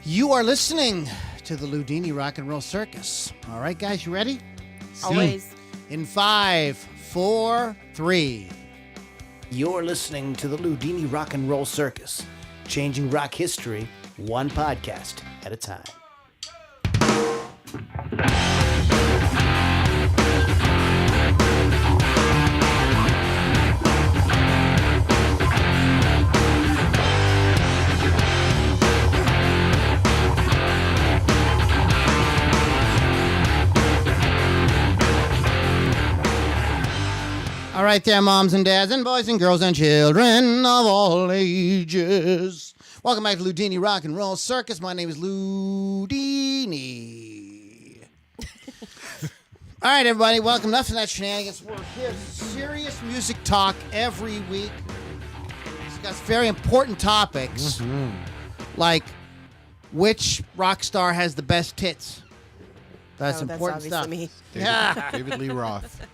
You are listening to the Loudini Rock and Roll Circus. All right, guys, you ready? Always. In 5, 4, 3. You're listening to the Loudini Rock and Roll Circus, changing rock history one podcast at a time. All right there, moms and dads and boys and girls and children of all ages. Welcome back to Loudini Rock and Roll Circus. My name is Loudini. All right, everybody, welcome. Enough of that shenanigans. We're here. Serious music talk every week. It's got very important topics, like which rock star has the best tits. That's important stuff. Me. David Lee Roth.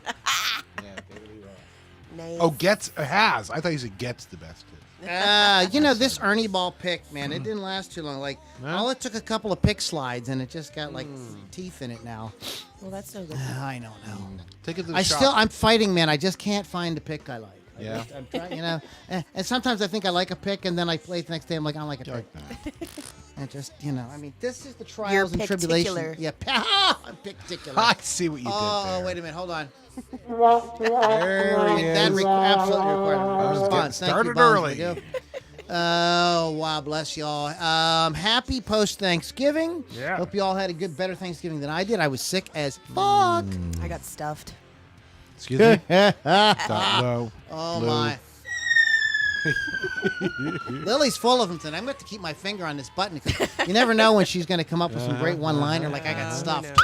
Nice. Oh, has. I thought you said gets the best hits. This Ernie Ball pick, man, it didn't last too long. Like, all it took a couple of pick slides, and it just got, like, teeth in it now. Well, that's no good. I don't know. Take it to the shop. I'm fighting, man. I just can't find a pick I like. Yeah. I'm trying, and sometimes I think I like a pick, and then I play it the next day, I'm like, I don't like a pick. And just, this is the trials and tribulations. Yeah, I'm particular. I see what you did there. Oh, wait a minute. Hold on. Absolutely required. Started early. Oh, wow. Bless y'all. Happy post-Thanksgiving. Yeah. Hope you all had a better Thanksgiving than I did. I was sick as fuck. I got stuffed. Excuse me? Low. Oh, Lou. my. Lily's full of them tonight. I'm going to have to keep my finger on this button because you never know when she's going to come up with some great one-liner like I got stuffed.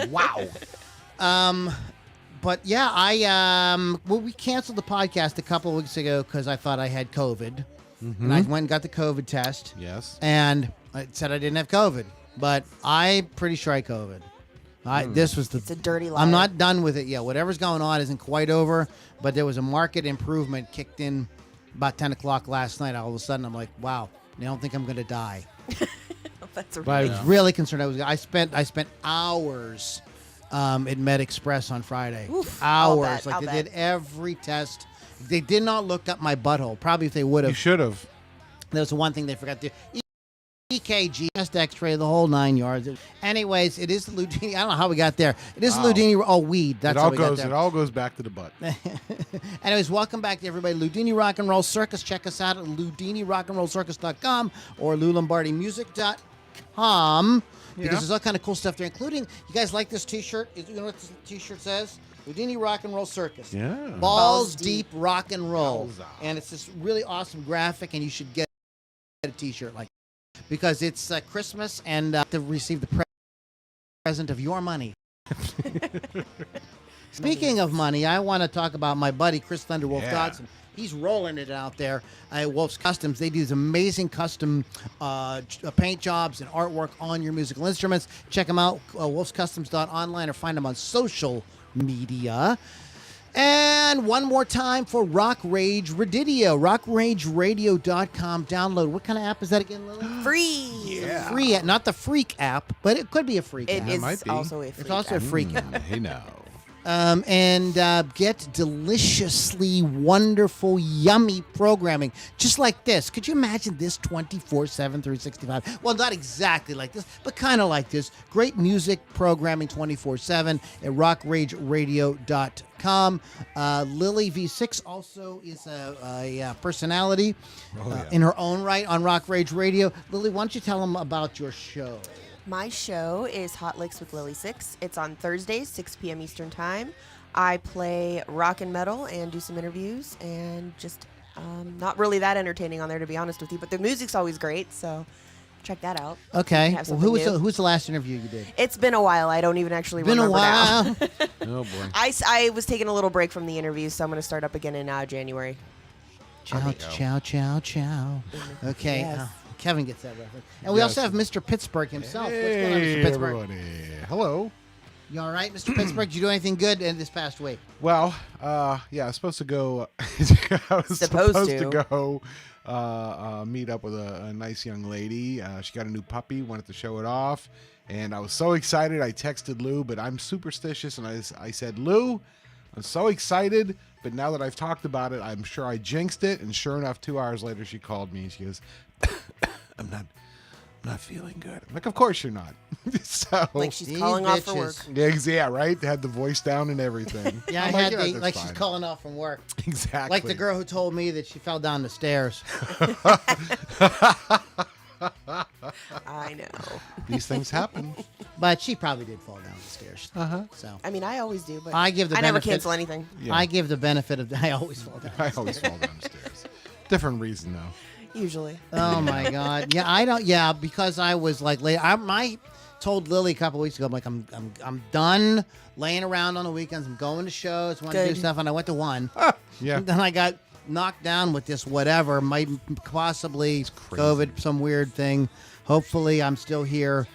Wow. But yeah, we canceled the podcast a couple of weeks ago because I thought I had COVID, and I went and got the COVID test. Yes. And it said I didn't have COVID, but I'm pretty sure I had COVID. It's a dirty lie. I'm not done with it yet. Whatever's going on isn't quite over, but there was a market improvement kicked in about 10 o'clock last night. All of a sudden, I'm like, wow, I don't think I'm going to die. That's But I was really concerned. I spent hours at Med Express on Friday. Oof, hours. I'll They bet. did every test. They did not look up my butthole. Probably if they would You have. should have. There's one thing they forgot to do. EKG, chest X-ray, the whole 9 yards. Anyways, it is the Loudini. I don't know how we got there. It is the Loudini. Oh, weed. That's how we got there. It all goes back to the butt. Anyways, welcome back to everybody. Loudini Rock and Roll Circus. Check us out at LoudiniRockandRollCircus.com or LouLombardiMusic.com because there's all kind of cool stuff there, including, you guys like this T-shirt? You know what this T-shirt says? Loudini Rock and Roll Circus. Yeah. Balls deep rock and roll. Balls. And it's this really awesome graphic, and you should get a T-shirt like that because it's Christmas and to receive the present of your money. Speaking of money, I want to talk about my buddy Chris Thunderwolf Dodson. He's rolling it out there at Wolf's Customs. They do these amazing custom paint jobs and artwork on your musical instruments. Check them out, wolfscustoms.online, or find them on social media. And one more time for Rock Rage Radio, rockrageradio.com. Download. What kind of app is that again, Lily? Free. Yeah. Free, not the Freak app, but it could be a Freak It app. is might be. also a free. It's also a Freak app. Hey, now. And get deliciously wonderful, yummy programming just like this. Could you imagine this 24/7, 365? Well, not exactly like this, but kind of like this. Great music programming 24/7 at rockrageradio.com. Lily V6 also is a personality in her own right on Rock Rage Radio. Lily, why don't you tell them about your show? My show is Hot Licks with Lily 6. It's on Thursdays, 6 p.m. Eastern Time. I play rock and metal and do some interviews, and just not really that entertaining on there, to be honest with you. But the music's always great, so check that out. Okay. Have Well, something new. who's the last interview you did? It's been a while. I don't even actually Been a remember while. now. Oh, boy. I was taking a little break from the interviews, so I'm going to start up again in January. Ciao, ciao, ciao, ciao. Okay. Yes. Kevin gets that reference. And we also have Mr. Pittsburgh himself. What's going on, Mr. Hey, Pittsburgh? everybody. Hello. You all right, Mr. Pittsburgh? Did you do anything good in this past week? Well, yeah, I was supposed to go. I was Supposed supposed to to. go meet up with a nice young lady. She got a new puppy, wanted to show it off. And I was so excited, I texted Lou, but I'm superstitious. And I said, Lou, I'm so excited, but now that I've talked about it, I'm sure I jinxed it. And sure enough, 2 hours later, she called me and she goes, I'm not feeling good. I'm like, of course you're not. So Like she's These calling off for work. bitches. yeah, right. They had the voice down and everything. Yeah, I I'm had that's like fine. she's calling off from work. Exactly. Like the girl who told me that she fell down the stairs. I know. These things happen. But she probably did fall down the stairs. So I mean, I always do, but I give the I never benefit- cancel anything. Yeah. I give the benefit of I always fall down. I always fall down the stairs. Different reason though. Usually. Oh my God. Yeah, I don't. Yeah, because I was like late. I told Lily a couple weeks ago. I'm like, I'm done laying around on the weekends. I'm going to shows. Want to do Good. stuff, and I went to one. Yeah. Then I got knocked down with this whatever, might possibly crazy. COVID, some weird thing. Hopefully, I'm still here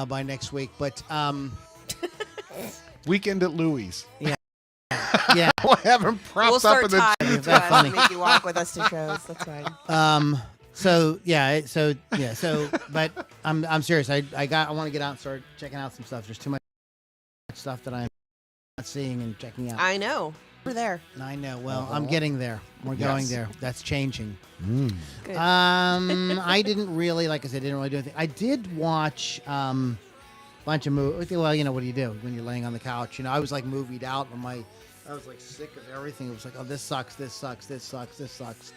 by next week. But Weekend at Louis. yeah, We'll have him propped We'll up start in the time Very to us funny. and make you walk with us to shows. That's fine. but I'm serious. I want to get out and start checking out some stuff. There's too much stuff that I'm not seeing and checking out. I know. We're there. I know. Well, I'm getting there. We're going Yes. there. That's changing. Good. I didn't really, like I said, didn't really do anything. I did watch a bunch of movies. Well, you know, what do you do when you're laying on the couch? You know, I was like movied out. I was like sick of everything. It was like, oh, this sucks, this sucks, this sucks, this sucks.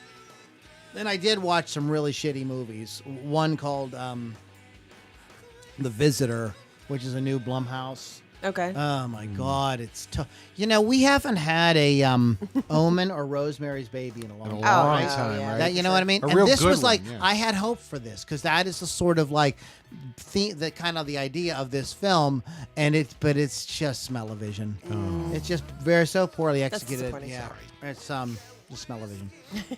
Then I did watch some really shitty movies. One called The Visitor, which is a new Blumhouse. Okay. Oh my God, it's tough. You know, we haven't had a Omen or Rosemary's Baby in a long In a time. long no, time, yeah. right? That, you know what I mean? A And real this good was like, one, yeah. I had hope for this because that is the sort of like the kind of the idea of this film, but it's just smell-o-vision. It's just so poorly executed. disappointing. Yeah, Sorry. it's just smell-o-vision.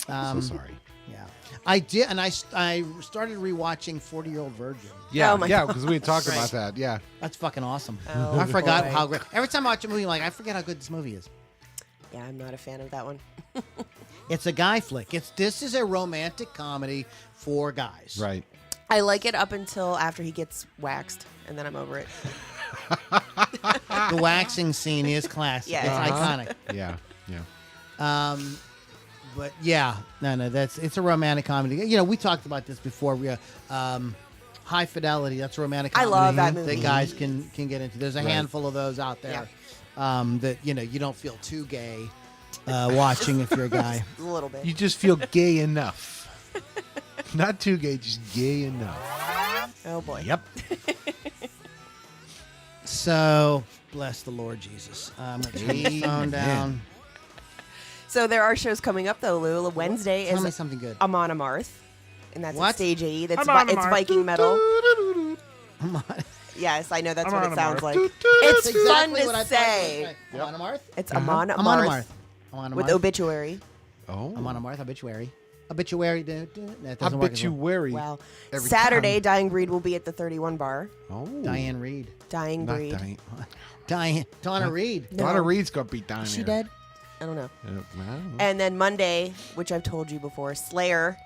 So sorry. Yeah, I did, and I started rewatching 40-Year-Old Virgin. Yeah, Oh my yeah, because we had talked Right. about that. Yeah. That's fucking awesome. Oh, I forgot boy. how great. Every time I watch a movie, I'm like, I forget how good this movie is. Yeah, I'm not a fan of that one. It's a guy flick. This is a romantic comedy for guys. Right. I like it up until after he gets waxed, and then I'm over it. The waxing scene is classic. Yeah. It's Uh-huh. iconic. Yeah. Yeah. But yeah, no, it's a romantic comedy. You know, we talked about this before. High Fidelity. That's a romantic I comedy. love that movie. That guys can get into. There's a Right. handful of those out there. That you know you don't feel too gay watching if you're a guy. A little bit. You just feel gay enough. Not too gay, just gay enough. Oh boy. Yep. So bless the Lord Jesus. I'm gonna turn the phone down. So there are shows coming up though, Lou. Wednesday Tell me is something good. Amon Amarth, and that's What? at Stage AE. That's Amon it's Amarth. Viking metal. Come on. Yes, I know that's Amon what it sounds Amarth. like. It's It's That's exactly fun what I to thought you were say. gonna say. Amon Amarth. It's Uh-huh. Amon Amon Amarth Amarth. Amon with Amarth. Obituary. Oh. Amon Amarth. Obituary. Obituary. That doesn't work as well. Obituary. Wow. Every Saturday, time. Dying Breed will be at the 31 Bar. Oh. Diane Reed. Dying Not Breed. Diane. Donna Reed. No. Donna Reed's gonna be down Is she here. dead? I don't know. I don't know. And then Monday, which I've told you before, Slayer.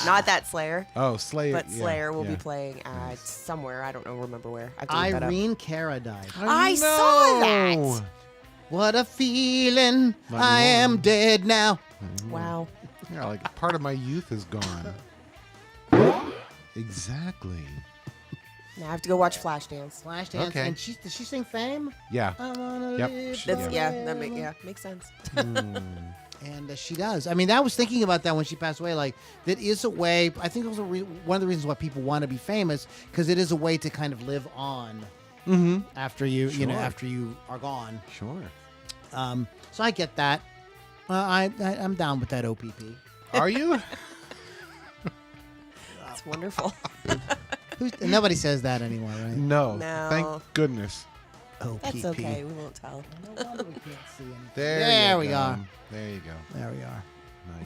Not that Slayer, Oh, Slayer. but yeah, Slayer will yeah. be playing at somewhere. I don't know, remember where. I have to look that up. Irene Cara died. I saw that. know. What a feeling. Mighty I am woman. dead now. Wow. Yeah, like part of my youth is gone. Exactly. Now I have to go watch Flashdance. Flashdance. Okay. And does she sing Fame? Yeah. I wanna Yep. live She- That's, Yeah. makes sense. And she does. I mean, I was thinking about that when she passed away. Like, that is a way. I think it was one of the reasons why people want to be famous, because it is a way to kind of live on after you Sure. after you are gone. Sure. So I get that. I'm down with that OPP. Are you? It's wonderful. Nobody says that anymore, right? No. No. Thank goodness. OPP. That's okay. We won't tell. No wonder we can't see anything. There we you go. go. There you go. There we are.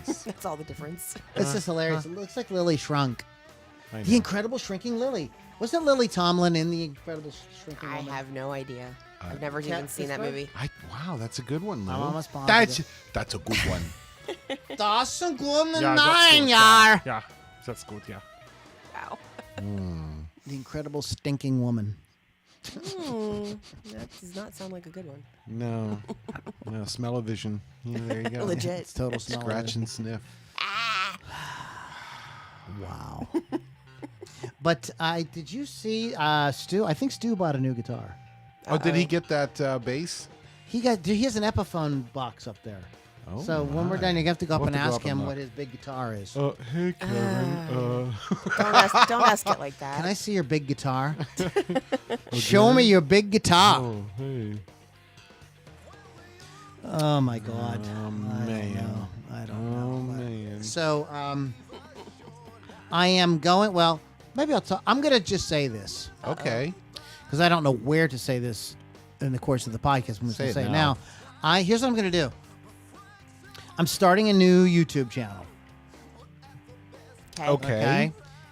Nice. That's all the difference. It's just hilarious. It looks like Lily shrunk. I The know. Incredible Shrinking Lily. Wasn't Lily Tomlin in The Incredible Shrinking I Woman? have no idea. I've never Cat even seen that Sister? movie. Wow, that's a good one, Lou. I'm almost positive. That's a good one. Das ist ein guter Ja, that's Nein, good. ja. Yeah, that's good. Yeah. Wow. The Incredible Stinking Woman. That does not sound like a good one. No. No, smell-o-vision. Yeah, there you go. Legit. It's total smell. Scratch and sniff. Wow. But did you see Stu? I think Stu bought a new guitar. Oh, did he get that bass? He has an Epiphone box up there. Oh, So when we're done, you have to go up We'll and have to go ask up and him look. what his big guitar is. Hey, Karen. Don't ask it like that. Can I see your big guitar? Show me your big guitar. Oh, hey. Oh my God. Oh, man. I don't Oh, know. man. So I am going. Well, maybe I'll talk. I'm gonna just say this Okay. because I don't know where to say this in the course of the podcast. I'm just Say gonna it say it now. now. Here's what I'm gonna do. I'm starting a new YouTube channel. Okay.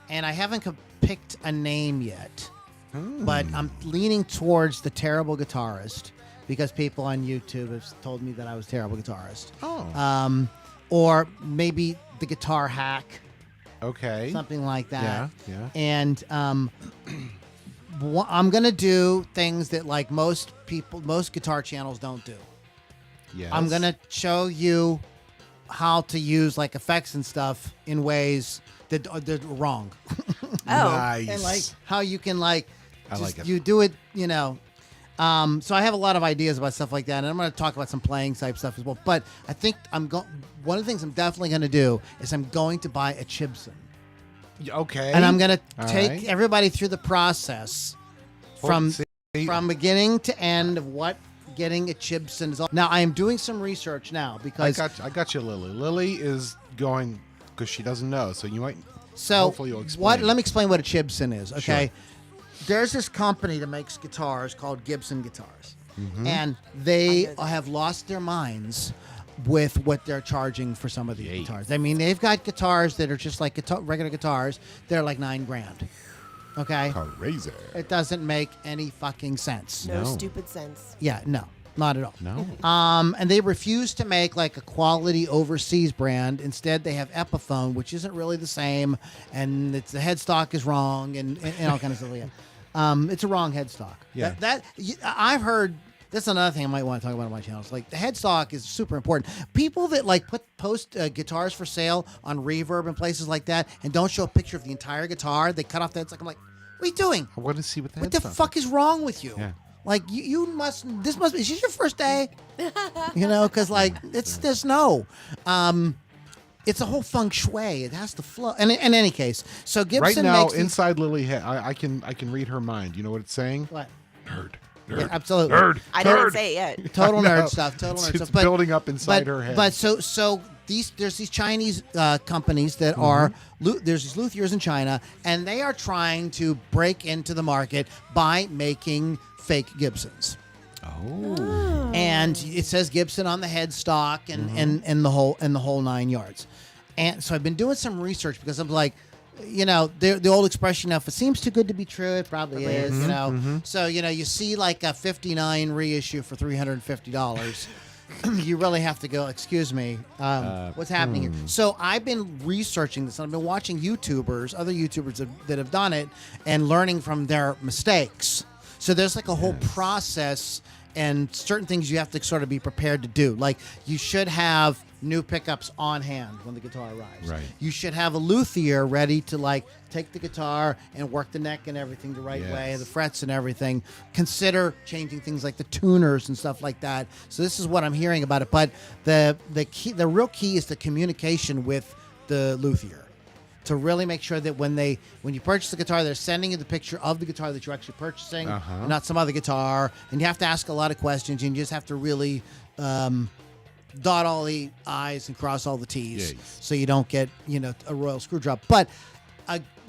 And I haven't picked a name yet, Hmm. but I'm leaning towards the terrible guitarist because people on YouTube have told me that I was a terrible guitarist. Oh. Or maybe the guitar hack, Okay. something like that. Yeah. And I'm gonna do things that like most guitar channels don't do. Yes. I'm gonna show you how to use like effects and stuff in ways that are wrong. Nice. And like how you can like I just, like it. you do it, you know. So I have a lot of ideas about stuff like that, and I'm going to talk about some playing type stuff as well. But I think one of the things I'm definitely going to do is I'm going to buy a Chibson, Okay. and I'm going to All take right. everybody through the process from beginning to end of what getting a Chibson is all. Now I am doing some research now because I got you, Lily. Lily is going because she doesn't know, so you might. So Hopefully you'll explain. let me explain what a Chibson is, okay? Sure. There's this company that makes guitars called Gibson Guitars. Mm-hmm. And they have lost their minds with what they're charging for some of these Yay. guitars. I mean, they've got guitars that are just like regular guitars. They're like $9,000. Okay? Crazy. It doesn't make any fucking sense. No No. stupid sense. Yeah, no. Not at all. No. And they refuse to make like a quality overseas brand. Instead, they have Epiphone, which isn't really the same, and the headstock is wrong, and all kinds of stuff. Yeah. It's a wrong headstock. Yeah. I've heard. That's another thing I might want to talk about on my channel. It's like the headstock is super important. People that like post guitars for sale on Reverb and places like that, and don't show a picture of the entire guitar. They cut off the headstock. I'm like, what are you doing? I want to see what the What the headstock fuck is wrong with you? Yeah. Like you must. Is this your first day? You know, because like there's no. It's a whole feng shui. It has to flow. And in any case, so Gibson Right now, makes these- inside Lily, I can read her mind. You know what it's saying? what? Nerd. Yeah, absolutely. Nerd. I didn't say it yet. Total No. nerd stuff. Total nerd It's stuff. But, building up inside but, her head. But so there's these Chinese companies that Mm-hmm. are there's these luthiers in China, and they are trying to break into the market by making fake Gibsons. Oh. And it says Gibson on the headstock and the whole 9 yards. And so I've been doing some research because I'm like, you know, the old expression, if it seems too good to be true, it probably is, you know. So, you know, you see like a 59 reissue for $350. You really have to go, excuse me, what's happening here? So I've been researching this, and I've been watching other YouTubers that have done it, and learning from their mistakes. So there's like a whole process and certain things you have to sort of be prepared to do. Like you should have new pickups on hand when the guitar arrives. Right. You should have a luthier ready to like take the guitar and work the neck and everything the right way, Yes. the frets and everything. Consider changing things like the tuners and stuff like that. So this is what I'm hearing about it. But the real key is the communication with the luthier. To really make sure that when you purchase the guitar, they're sending you the picture of the guitar that you're actually purchasing, and not some other guitar. And you have to ask a lot of questions, and you just have to really dot all the I's and cross all the T's, Yes. so you don't get a royal screw job. But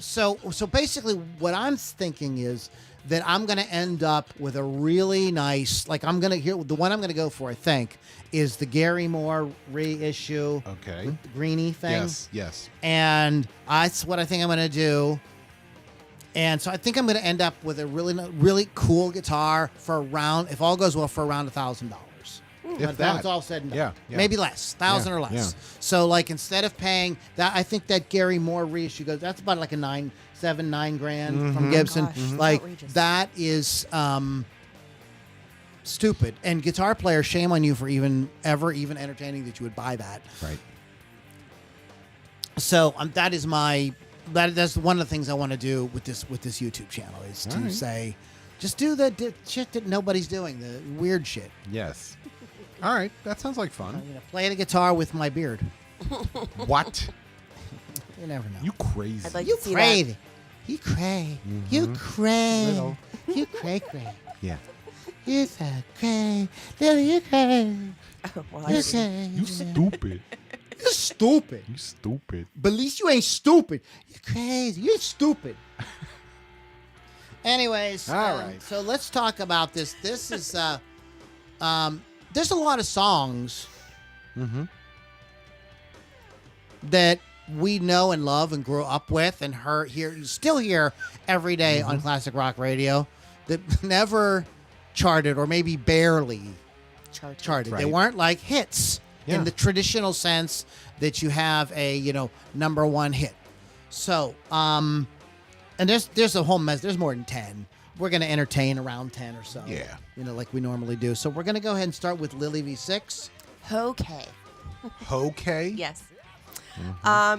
so basically, what I'm thinking is that I'm going to end up with a really nice, the one I'm going to go for, I think, is the Gary Moore reissue. Okay. Greeny thing. Yes. And that's what I think I'm going to do. And so I think I'm going to end up with a really, really cool guitar for around, if all goes well, for around $1,000. If When that. it's all said and done. Yeah. Maybe less, 1,000 or less. Yeah. So like instead of paying that, I think that Gary Moore reissue goes. That's about like a $9 grand from Gibson. Gosh, Like outrageous. that is stupid. And guitar player, shame on you for even entertaining that you would buy that. Right. So that's one of the things I want to do with this YouTube channel is to right. say, just do the shit that nobody's doing, the weird shit. Yes. All right. That sounds like fun. You know, play the guitar with my beard. What? You never know. You crazy. I'd like You to see crazy. You cray. You cray. Little. You cray cray. Yeah. You so cray. Little you cray. that. Well, You I cray. You stupid. You're stupid. You stupid. But at least you ain't stupid. You're crazy. You're stupid. Anyways, All right. So let's talk about this. This is there's a lot of songs that we know and love and grew up with and still hear every day on classic rock radio that never charted or maybe barely charted. They Right. weren't like hits Yeah. in the traditional sense that you have a number one hit. So and there's a whole mess. There's more than 10. We're going to entertain around 10 or so. Yeah. Like we normally do. So we're going to go ahead and start with Lily V6. Okay. Okay. Yes.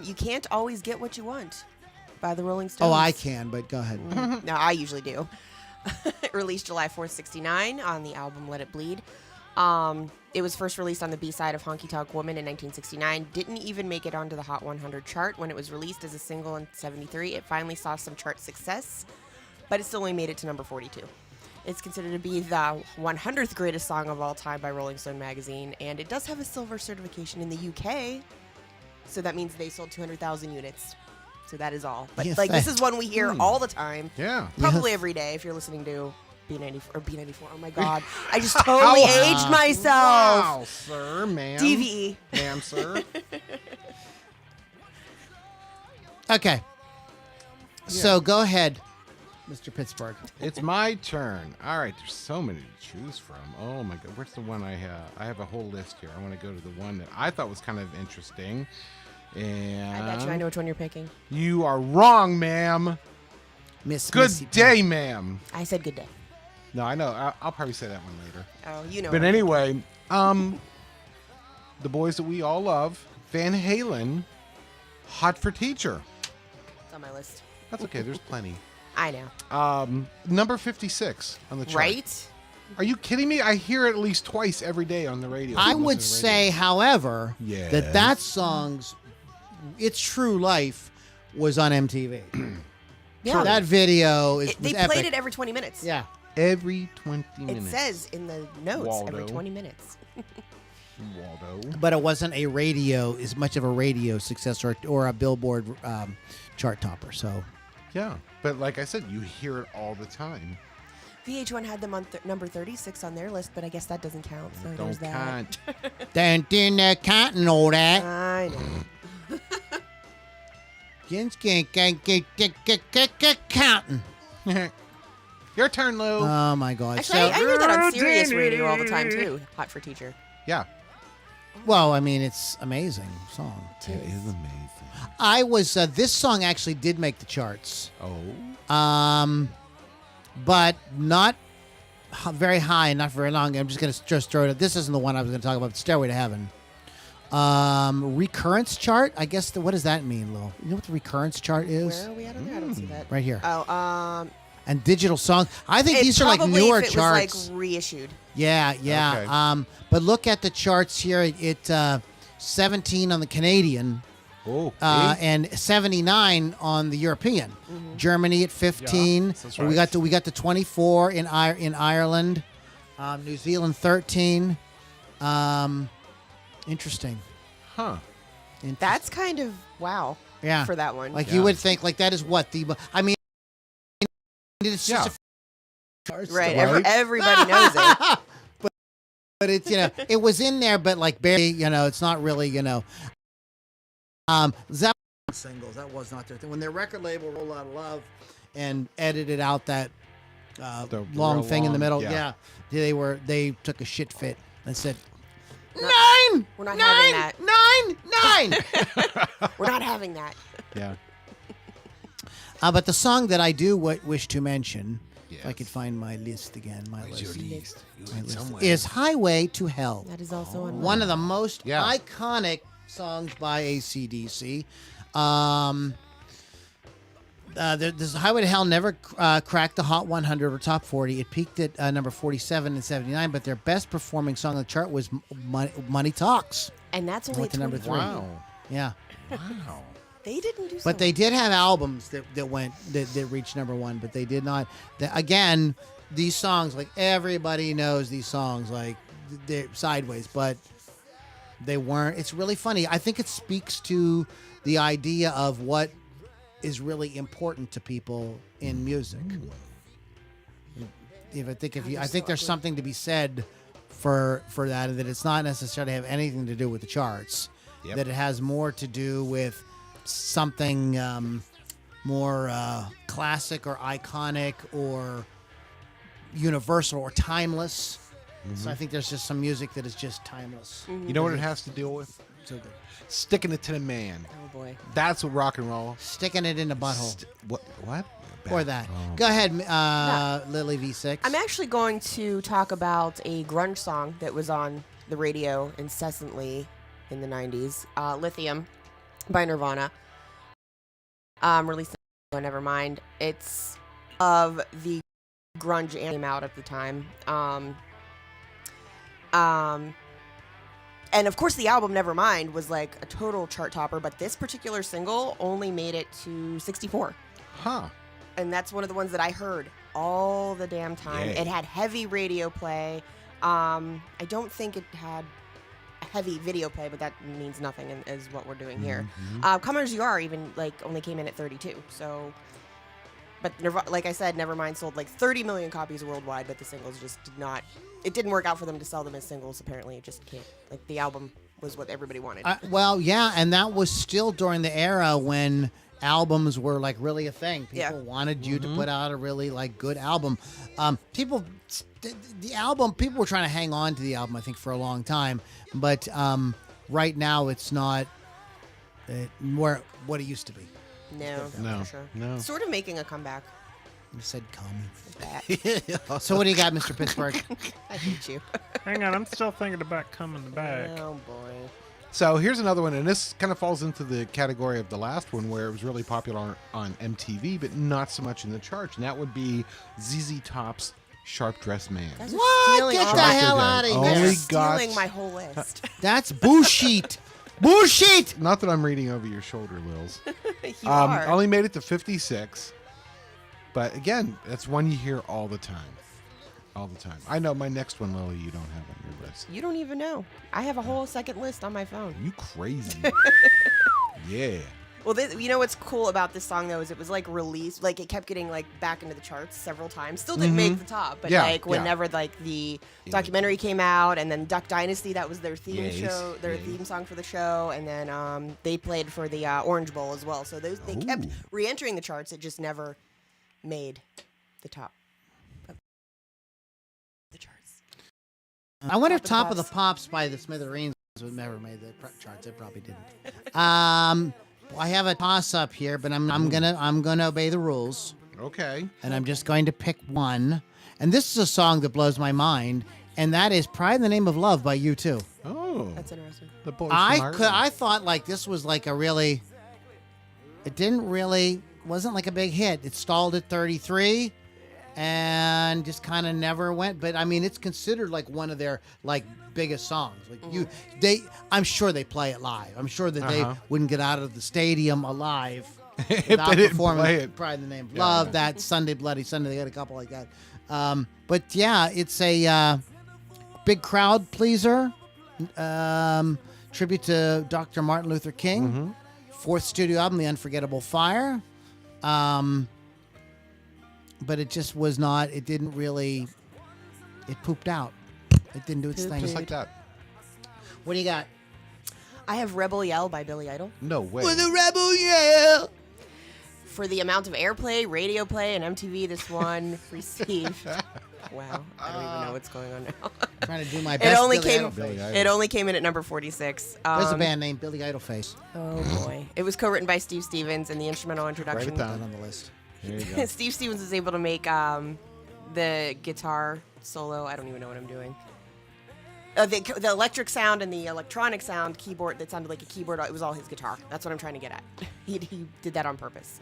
You can't always get what you want by the Rolling Oh, Stones. I can, but go ahead. No, I usually do. Released July 4th, 1969 on the album Let It Bleed. It was first released on the B-side of Honky Tonk Woman in 1969. Didn't even make it onto the Hot 100 chart. When it was released as a single in 73, it finally saw some chart success, but it still only made it to number 42. It's considered to be the 100th greatest song of all time by Rolling Stone magazine, and it does have a silver certification in the UK, so that means they sold 200,000 units. So that is all. But Yeah, this is one we hear all the time. Yeah. Probably every day if you're listening to B94 or B94. Oh my God. I just totally aged myself. Wow, sir, ma'am. DVE. Ma'am, sir. Okay. So go ahead, Mr. Pittsburgh. It's my turn. All right, there's so many to choose from. Oh my God, where's the one I have? I have a whole list here. I want to go to the one that I thought was kind of interesting. And I bet you I know which one you're picking. You are wrong, ma'am. Miss Good Missy day, ma'am. I said good day. No, I know. I'll probably say that one later. Oh, you know. But what I'm anyway, the boys that we all love, Van Halen, Hot for Teacher. It's on my list. That's okay. There's plenty. I know. Number 56 on the chart. Right? Are you kidding me? I hear it at least twice every day on the radio. I Listen would to the radio. say, however, Yes. that song's Its True Life was on MTV. Yeah. That video was They epic. played it every 20 minutes. Yeah. every 20 It minutes. says in the notes every Waldo. 20 minutes. Waldo. But it wasn't as much of a radio success or a Billboard chart topper. So Yeah, but like I said, you hear it all the time. VH1 had them on number 36 on their list, but I guess that doesn't count. So Don't there's that. count. then that can't and all that. I know. Counting. Your turn, Lou. Oh my God! Actually, I hear that on Sirius Radio all the time too. Hot for Teacher. Yeah. Well, I mean, it's amazing song. It is amazing. I was this song actually did make the charts, Oh. but not very high and not very long. I'm just gonna throw it. This isn't the one I was gonna talk about. Stairway to Heaven. Recurrence chart. I guess what does that mean, Lil? You know what the recurrence chart is? Where are we at on there? I don't see that. Right here. Oh, And digital song. I think it's these are like probably newer if it charts. was like reissued. Yeah. Okay. But look at the charts here. It 17 on the Canadian. Oh. And 79 on the European. Germany at 15. Yeah, that's We got to 24 in Ireland. New Zealand 13. Interesting. Huh. That's kind of wow. Yeah. For that one. Like Yeah. you would think like that is what the I mean it's just right. Right. Everybody knows it. but it's it was in there but like barely it's not really Zeppelin singles that was not their thing when their record label Roll Out of Love and edited out that The long real thing in the long- middle yeah. they took a shit fit and said Nine. We're not having that. Nine. We're not having that. Yeah. But the song that I do wish to mention, if I Yes. could find my list again, my list Somewhere. is "Highway to Hell." That is also on One of the most Yeah. iconic songs by AC/DC. This "Highway to Hell" never cracked the Hot 100 or Top 40. It peaked at number 47 and 79, but their best performing song on the chart was "Money Talks." And that's only Went to number 3. Wow. Yeah, Wow. They didn't do. but they did have albums that reached number 1, but they did not. Again, these songs, like everybody knows these songs, like they're Sideways, but they weren't. It's really funny. I think it speaks to the idea of what is really important to people in music. I think there's something to be said for that it's not necessarily have anything to do with the charts. Yep. That it has more to do with something more classic or iconic or universal or timeless. So I think there's just some music that is just timeless. You know what it has to deal with? So good. Sticking it to the man. Oh boy. That's what rock and roll. Sticking it in the butthole. What? Or that. Oh. Go ahead, Lily V6. I'm actually going to talk about a grunge song that was on the radio incessantly in the 90s. Lithium by Nirvana. Released on Nevermind. It's of the grunge came out at the time. And of course the album Nevermind was like a total chart topper, but this particular single only made it to 64. Huh. And that's one of the ones that I heard all the damn time. Yay. It had heavy radio play. I don't think it had a heavy video play, but that means nothing is what we're doing here. Come As You Are even like only came in at 32. So, but like I said, Nevermind sold like 30 million copies worldwide, but the singles just did not. It didn't work out for them to sell them as singles. Apparently, it just can't. Like the album was what everybody wanted. Well, yeah, and that was still during the era when albums were like really a thing. People wanted you to put out a really like good album. The album, people were trying to hang on to the album, I think, for a long time. But right now, it's not more what it used to be. No, for sure. No. It's sort of making a comeback. You said come. Back. So what do you got, Mr. Pittsburgh? I hate you. Hang on, I'm still thinking about coming back. Oh boy. So here's another one, and this kind of falls into the category of the last one where it was really popular on MTV, but not so much in the charts, and that would be ZZ Top's Sharp Dressed Man. Guys are What? stealing Get all the my- hell out of Only here. You're got- stealing my whole list. That's bullshit. Bullshit. Not that I'm reading over your shoulder, Lils. You are. Only made it to 56, but again, that's one you hear all the time. All the time. I know my next one, Lily, you don't have on your list. You don't even know. I have a whole second list on my phone. You crazy. Yeah. Well, you know what's cool about this song though is it was like released, like it kept getting like back into the charts several times. Still didn't make the top, but Yeah, like yeah. whenever like the documentary came out, and then Duck Dynasty, that was their theme Yes, show, their yes. theme song for the show, and then they played for the Orange Bowl as well. So they kept Ooh. re-entering the charts. It just never made the top of the charts. I wonder if Top Top of of the the Pops by the Smithereens would never made the charts. It probably didn't. I have a toss up here, but I'm gonna obey the rules, Okay. and I'm just going to pick one. And this is a song that blows my mind, and that is "Pride in the Name of Love" by U2. Oh. That's interesting. The boys from Ireland. I thought like this was like a really. It wasn't like a big hit. It stalled at 33, and just kind of never went. But I mean, it's considered like one of their like biggest songs. Like I'm sure they play it live. I'm sure that they wouldn't get out of the stadium alive without they didn't performing play it. "Pride in the Name of Yeah, Love." yeah. That Sunday, Bloody Sunday, they got a couple like that. But yeah, it's a big crowd pleaser. Tribute to Dr. Martin Luther King. Fourth studio album, The Unforgettable Fire. But it just was not. It didn't really. It pooped out. It didn't do its thing. Just like that. What do you got? I have Rebel Yell by Billy Idol. No way. With a rebel yell. for the amount of airplay, radio play, and MTV this one received. Wow, I don't even know what's going on now. Trying to do my best. It only came in at number 46. There's a band named Billy Idleface. Oh boy, it was co-written by Steve Stevens, and the instrumental introduction. Write it down On the list. There you go. Steve Stevens was able to make the guitar solo. I don't even know what I'm doing. The electric sound and the electronic sound keyboard that sounded like a keyboard. It was all his guitar. That's what I'm trying to get at. He did that on purpose.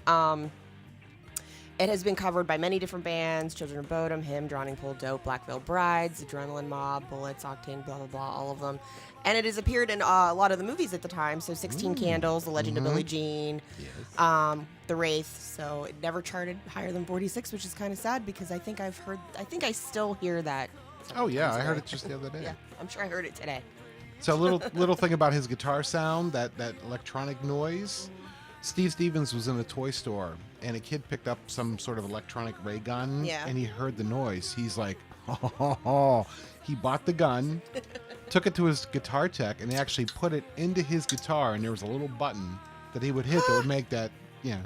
It has been covered by many different bands: Children of Bodom, Him, Drowning Pool, Dope, Black Veil Brides, Adrenaline Mob, Bullets, Octane, blah blah blah, all of them. And it has appeared in a lot of the movies at the time. So 16 Candles, The Legend of Billie Jean, The Wraith. So it never charted higher than 46, which is kind of sad because I think I still hear that. Oh yeah, I heard it just the other day. Yeah, I'm sure I heard it today. So little thing about his guitar sound, that electronic noise. Steve Stevens was in a toy store, and a kid picked up some sort of electronic ray gun, and he heard the noise. He's like, oh. He bought the gun, took it to his guitar tech, and he actually put it into his guitar, and there was a little button that he would hit that would make that,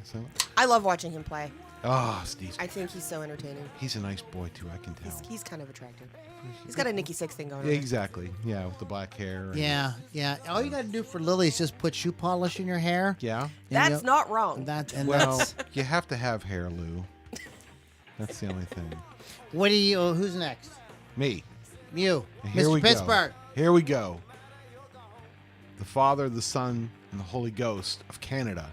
so. I love watching him play. Oh, Steve. I think he's so entertaining. He's a nice boy, too, I can tell. He's kind of attractive. He's got a Nikki Sixx thing going on. Yeah, exactly. Yeah, with the black hair. Yeah. All you got to do for Lily is just put shoe polish in your hair. Yeah. That's not wrong. Well, you have to have hair, Lou. That's the only thing. Who's next? Me. You. Here Mr. we Pittsburgh. Go. Here we go. The Father, the Son, and the Holy Ghost of Canada.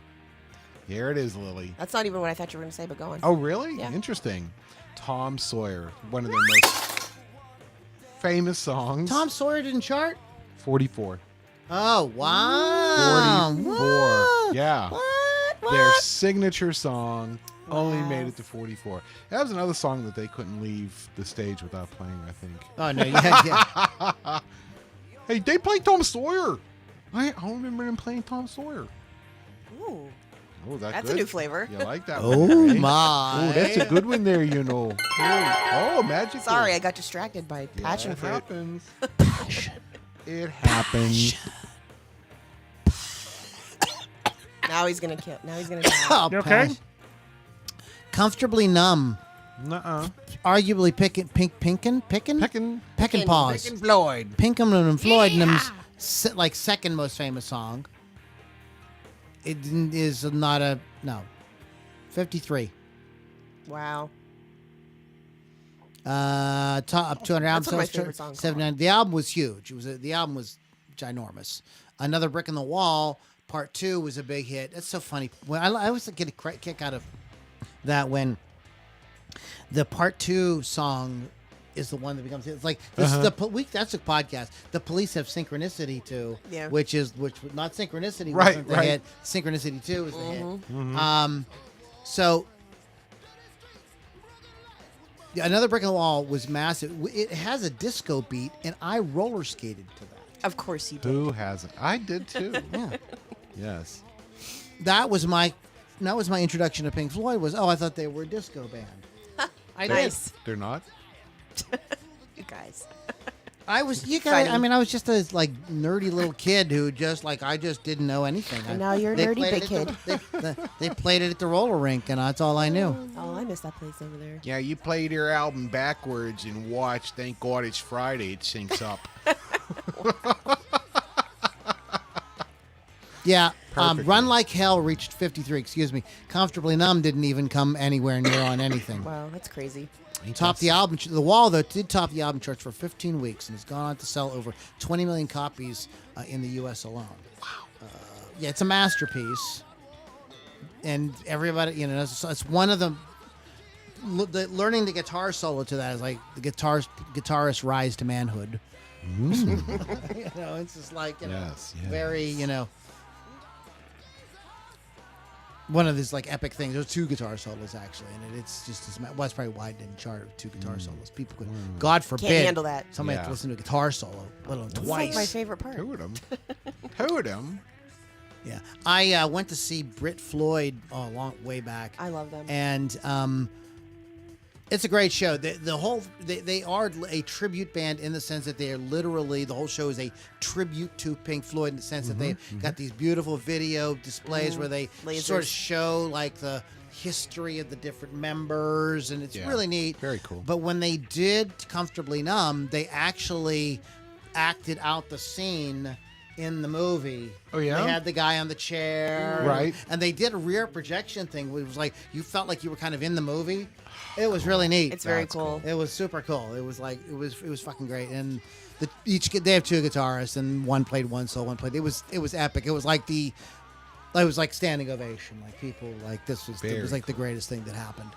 Here it is, Lily. That's not even what I thought you were going to say, but go on. Oh, really? Yeah. Interesting. Tom Sawyer, one of their most famous songs. Tom Sawyer didn't chart? 44. Oh, wow. 44. What? Yeah. What? Their signature song only made it to 44. That was another song that they couldn't leave the stage without playing, I think. Oh, no. Yeah. Hey, they played Tom Sawyer. I don't remember them playing Tom Sawyer. Ooh. Oh, That's good? a new flavor. You like that Oh, one, right? my. Oh, that's a good one there, Oh, magical. Sorry, I got distracted by passion it fruit. happens. It happens. Now he's going to kill. Now he's going to die. Oh, You okay? Comfortably numb. Nuh-uh. Arguably Peckin' Paws. Floyd. Pinkham and Floyd and them's second most famous song. It is not a 53. Wow. Top 200 albums. That's one of my favorite songs. 79. The album was huge. The album was ginormous. Another Brick in the Wall. Part 2 was a big hit. That's so funny. Well, I always get a kick out of that when the Part 2 song is the one that becomes it's like this is that's a podcast. The Police have Synchronicity 2, which not Synchronicity wasn't the hit. Synchronicity 2 is the hit. So Another Brick in the Wall was massive. It has a disco beat, and I roller skated to that. Of course you did. Who hasn't? I did too. Yeah. Yes. That was my introduction to Pink Floyd. I thought they were a disco band. Nice. They're not. You guys. I was just a nerdy little kid who I just didn't know anything. And now you're a nerdy big kid. They played it at the roller rink, and that's all I knew. Oh, I miss that place over there. Yeah, you played your album backwards and watch Thank God It's Friday. It syncs up. Yeah. Perfectly. Run Like Hell reached 53. Excuse me. Comfortably Numb didn't even come anywhere near on anything. Wow, that's crazy. Topped the album. The Wall, though, did top the album charts for 15 weeks and has gone on to sell over 20 million copies in the U.S. alone. Wow. Yeah, it's a masterpiece. And everybody, it's one of the learning the guitar solo to that is like the guitarist rise to manhood. It's just like, Yes. very, one of these epic things. There's two guitar solos actually, and it's just that's probably why it didn't chart. Two guitar solos. People could, God forbid, Can't handle that. Somebody had to listen to a guitar solo, let alone It's twice. like my favorite part. Who would them? Yeah, I went to see Brit Floyd way back. I love them. And It's a great show. They are a tribute band in the sense that they are literally, the whole show is a tribute to Pink Floyd in the sense that they've got these beautiful video displays where they sort of show like the history of the different members, and it's really neat. Very cool. But when they did Comfortably Numb, they actually acted out the scene in the movie. Oh, yeah? They had the guy on the chair. Right. And they did a rear projection thing where it was like you felt like you were kind of in the movie. It was really neat. It's very cool. It was super cool. It was like it was fucking great. And they have two guitarists, and one played one solo, one played. It was epic. It was like standing ovation. Like people like this was like the greatest thing that happened.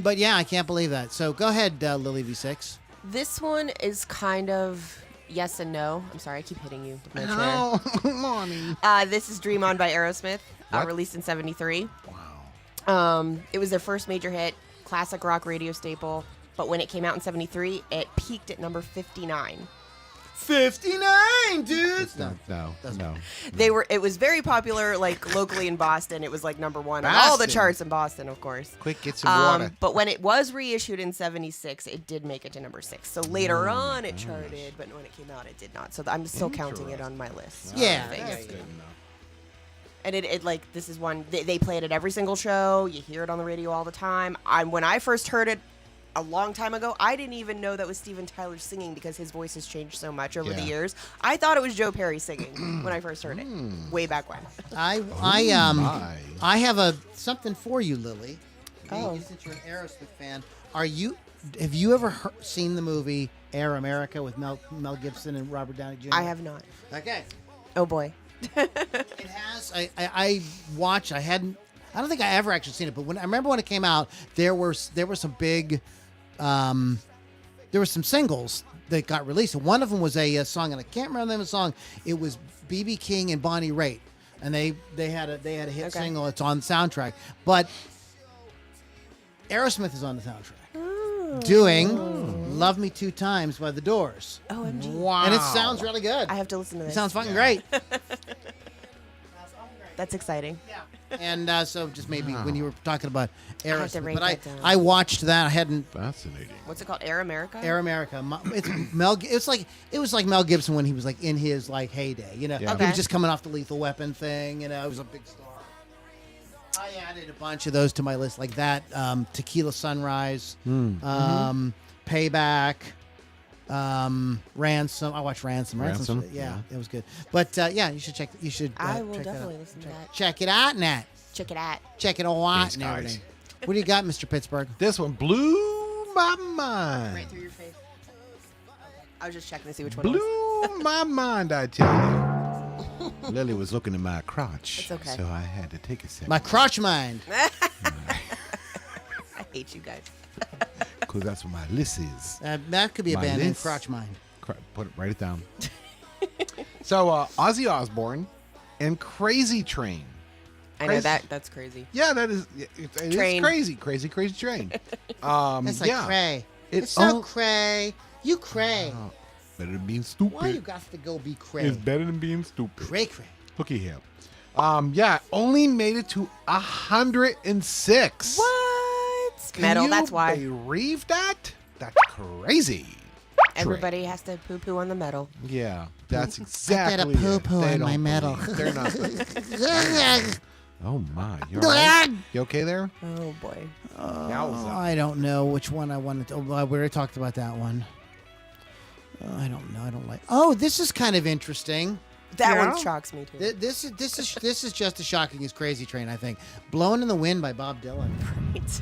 But yeah, I can't believe that. So go ahead, Lily V6. This one is kind of yes and no. I'm sorry, I keep hitting you with my chair. Oh, Mommy. This is Dream On by Aerosmith, released in '73. Wow. It was their first major hit, classic rock radio staple. But when it came out in '73, it peaked at number 59. 59, dudes. No. It was very popular, like locally in Boston. It was like number one on all the Boston. charts in Boston, of course. Quick, get some water. But when it was reissued in '76, it did make it to number 6. So later on, it charted, but when it came out, it did not. So I'm still counting it on my list. Yeah, Things. that's Good enough. And it like this is one they play it at every single show. You hear it on the radio all the time. When I first heard it a long time ago, I didn't even know that was Steven Tyler singing because his voice has changed so much over the years. I thought it was Joe Perry singing when I first heard it, way back when. I have something for you, Lily. Oh. Since you're an Aerosmith fan, have you ever seen the movie Air America with Mel Gibson and Robert Downey Jr.? I have not. Okay. Oh boy. It has. I watched. I don't think I ever actually seen it, but I remember when it came out, there were some big, there were some singles that got released. And one of them was a song, and I can't remember the name of the song. It was B.B. King and Bonnie Raitt, and they had a hit single. It's on the soundtrack, but Aerosmith is on the soundtrack, doing "Love Me Two Times" by The Doors. OMG. Wow. And it sounds really good. I have to listen to It this. sounds fucking great. That's exciting. Yeah. And so just maybe when you were talking about I have to Aerosmith, write but that down. I watched that. I hadn't Fascinating. What's it called? Air America? Air America. It's Mel. It was like Mel Gibson when he was like in his like heyday. You know, Yeah. he Okay. was just coming off the Lethal Weapon thing. You know, he was a big star. I added a bunch of those to my list, like that. Tequila Sunrise, Payback, Ransom. I watched Ransom. Ransom? Yeah, Yeah. it was good. But yeah, you should check. You should. I will check that definitely out. listen to that. Check it out, Nat. Check it out. Check it all out Thanks, and guys. everything. What do you got, Mr. Pittsburgh? This one blew my mind. Right through your face. I was just checking to see which one it was. Blew my mind, I tell you. Lily was looking at my crotch. It's okay. So I had to take a second. My crotch mind. I hate you guys. Because that's what my list is. That could be a My band name, list. Crotch Mind. Write it down. So Ozzy Osbourne and Crazy Train. I know Crazy- that's crazy. Yeah, that is. It is Train. crazy. Crazy train. It's like yeah. cray. It It's so all- cray. You cray. Oh, better than being stupid. Why you got to go be cray? It's better than being stupid. Cray cray. Looky here. Yeah, only made it to 106. What? Can Metal, you that's why. believe that? That's crazy. Everybody has to poo-poo on the metal. Yeah, that's exactly. I did a poo-poo it. They on my don't metal. believe. They're not. Oh my, you all right? You okay there? Oh, boy. Yowza. I don't know which one I wanted to. Oh, we already talked about that one. I don't know. I don't like. Oh, this is kind of interesting. That Yeah? one shocks me, too. This is just as shocking as Crazy Train. I think "Blowing in the Wind" by Bob Dylan. Right.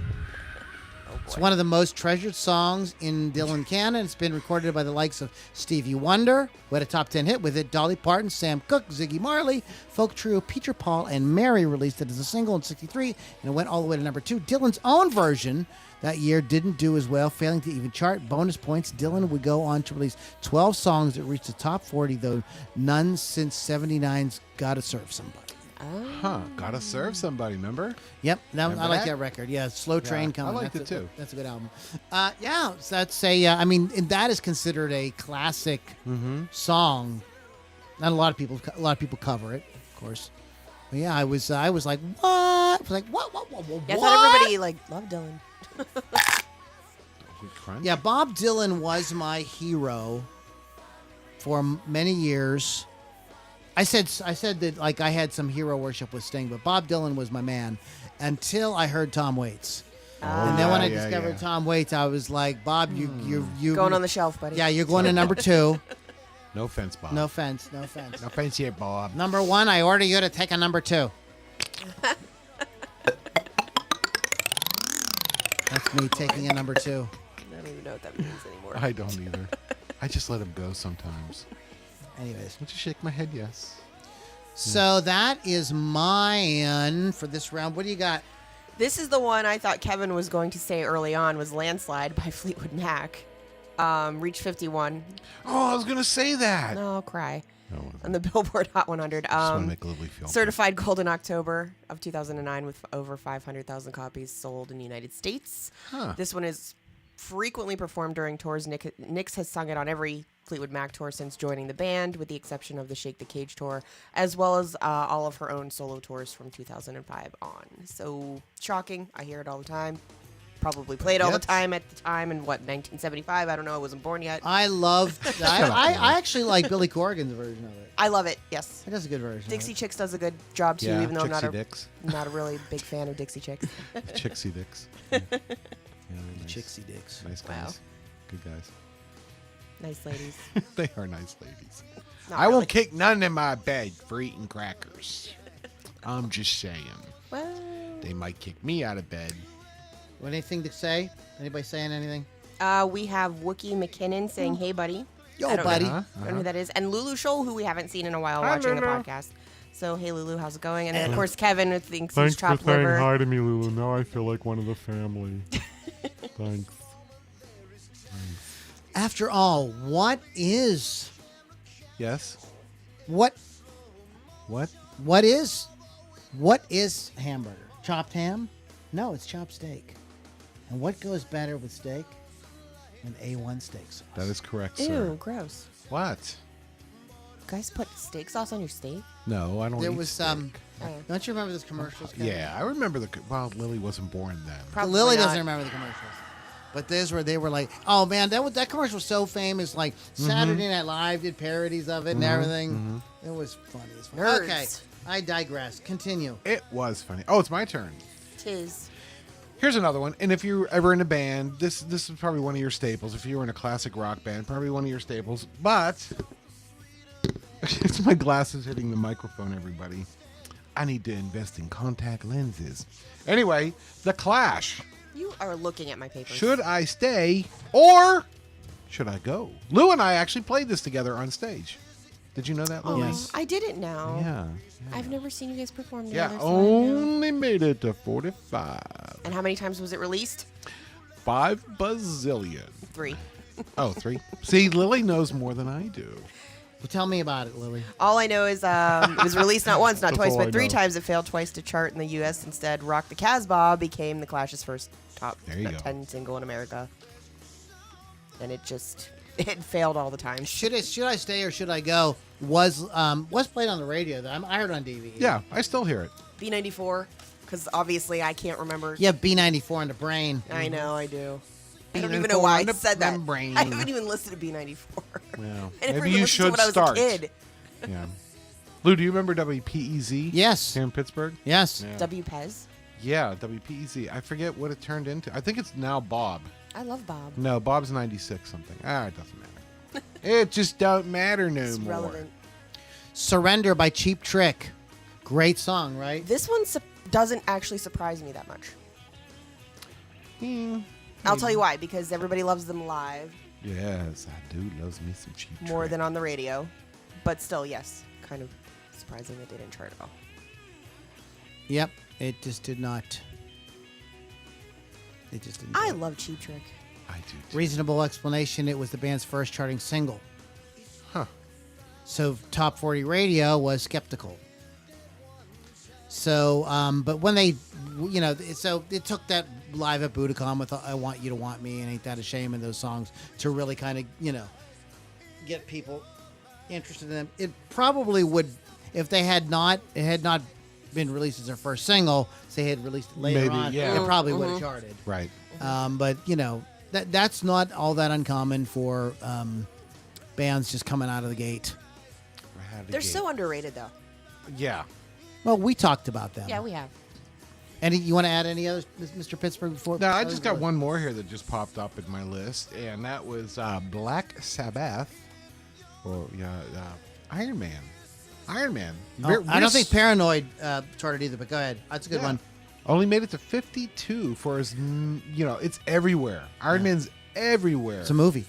Oh, It's boy. one of the most treasured songs in Dylan canon. It's been recorded by the likes of Stevie Wonder, who had a top 10 hit with it, Dolly Parton, Sam Cooke, Ziggy Marley, folk trio Peter, Paul, and Mary released it as a single in '63, and it went all the way to number 2. Dylan's own version that year didn't do as well, failing to even chart. Bonus points, Dylan would go on to release 12 songs that reached the top 40, though none since '79's Gotta Serve Somebody. Huh? Gotta serve somebody. Remember? Yep, I Remember like that? that record. Yeah, Slow Train Yeah, coming. I liked That's it too. That's a good album. Yeah, so that's a. I mean, and that is considered a classic song. Not a lot of people cover it, of course. But yeah, I was like, what? I was like, what? Yeah, I thought everybody, loved Dylan. Crunch? Yeah, Bob Dylan was my hero for many years. I said that like I had some hero worship with Sting, but Bob Dylan was my man until I heard Tom Waits. And then when I discovered Tom Waits, I was like, Bob, you Going on the shelf, buddy. Yeah, you're going to number 2. No offense, Bob. No offense. No offense. No offense here, Bob. Number 1, I order you to take a number 2. That's me taking a number 2. I don't even know what that means anymore. I don't either. I just let him go sometimes. Anyways. Would you shake my head? Yes. So that is mine for this round. What do you got? This is the one I thought Kevin was going to say early on was Landslide by Fleetwood Mac. Reached 51. Oh, I was going to say that. No, cry. No, it wasn't. On the Billboard Hot 100. Just want to make Lily feel Certified gold in October of 2009 with over 500,000 copies sold in the United States. Huh. This one is frequently performed during tours. Nix has sung it on every Fleetwood Mac tour since joining the band, with the exception of the Shake the Cage tour, as well as all of her own solo tours from 2005 on. So shocking. I hear it all the time. Probably played all the time at the time in, 1975? I don't know. I wasn't born yet. I loved I actually like Billy Corgan's version of it. I love it. Yes. It does a good version. Dixie Chicks does a good job, too, Yeah, even though I'm Chixie Dicks. not a really big fan of Dixie Chicks. Chixie Dicks. Yeah, they're nice. Chixie Dicks. Nice guys. Wow. Good guys. Nice ladies. They are nice ladies. Not I really. won't kick none in my bed for eating crackers. I'm just saying. Well, They might kick me out of bed. What, anything to say? Anybody saying anything? we have Wookie McKinnon saying, "Hey, buddy." Yo, I don't buddy. know. I don't know who that is. And Lulu Scholl, who we haven't seen in a while, Hi, watching the Lulu. podcast. So, hey, Lulu, how's it going? And of course, Kevin thinks he's Thanks for chopped saying liver. hi to me, Lulu. Now I feel like one of the family. Thanks. After all, what is Yes? what What? is hamburger? Chopped ham? No, it's chopped steak. And what goes better with steak than A1 steak sauce? That is correct, Ew, sir. gross. What? Guys put steak sauce on your steak? No, I don't There eat was steak. don't you remember those commercials? Kevin? Yeah, I remember well, Lily wasn't born then. Probably Lily not. doesn't remember the commercials. But they were like, oh man, that commercial was so famous. Like Saturday Night Live did parodies of it and everything. It was funny as fuck. Nerds. Okay, I digress. Continue. It was funny. Oh, it's my turn. Tis. Here's another one. And if you're ever in a band, this is probably one of your staples. If you were in a classic rock band, probably one of your staples. But it's my glasses hitting the microphone, everybody. I need to invest in contact lenses. Anyway, The Clash. You are looking at my papers. Should I stay or should I go? Lou and I actually played this together on stage. Did you know that, Lou? Yes. I didn't know. Yeah. I've never seen you guys perform Yeah, together. so I don't know. only made it to 45. And how many times was it released? 5 bazillion. 3. Oh, 3. See, Lily knows more than I do. Well, tell me about it, Lily. All I know is it was released not once, not That's twice, all I but 3 know. times. It failed twice to chart in the U.S. Instead, Rock the Casbah became the Clash's first top There you go. 10 single in America. And it failed all the time. Should I stay or should I go? Was played on the radio. I heard it on DVD. Yeah, I still hear it. B94, because obviously I can't remember. You have B94 in the brain. I know, I do. I don't B94 even know why I on the said that. membrane. I haven't even listened to B94. Well, I never maybe even you listened to should it when I was start. a kid. Yeah. Lou, do you remember WPEZ? Yes. Here in Pittsburgh? Yes. Yeah. W. Pez. Yeah, WPEZ. I forget what it turned into. I think it's now Bob. I love Bob. No, Bob's 96 something. It doesn't matter. It just don't matter no It's more. relevant. Surrender by Cheap Trick. Great song, right? This one doesn't actually surprise me that much. I'll tell you why, because everybody loves them live Yes, I do. Loves me some Cheap more Trick. than on the radio. But still, yes, kind of surprising it didn't chart at all. Yep. It just did not. It just didn't. I do it. love Cheap Trick. I do too. Reasonable explanation. It was the band's first charting single. Huh. So Top 40 Radio was skeptical. So, but when they, so it took that live at Budokan with "I Want You to Want Me" and "Ain't That a Shame" and those songs to really kind of, get people interested in them. It probably would, if it had not been released as their first single, say they had released it later Maybe, on, yeah. it probably would have charted. Right. But that's not all that uncommon for bands just coming out of the gate. They're so underrated, though. Yeah. Well, we talked about them. Yeah, we have. And you want to add any others, Mr. Pittsburgh? Before? No, I just got one more here that just popped up in my list, and that was Black Sabbath. Or Iron Man. Iron Man. I don't think Paranoid charted either, but go ahead. That's a good one. Only made it to 52 for his, it's everywhere. Iron Man's everywhere. It's a movie.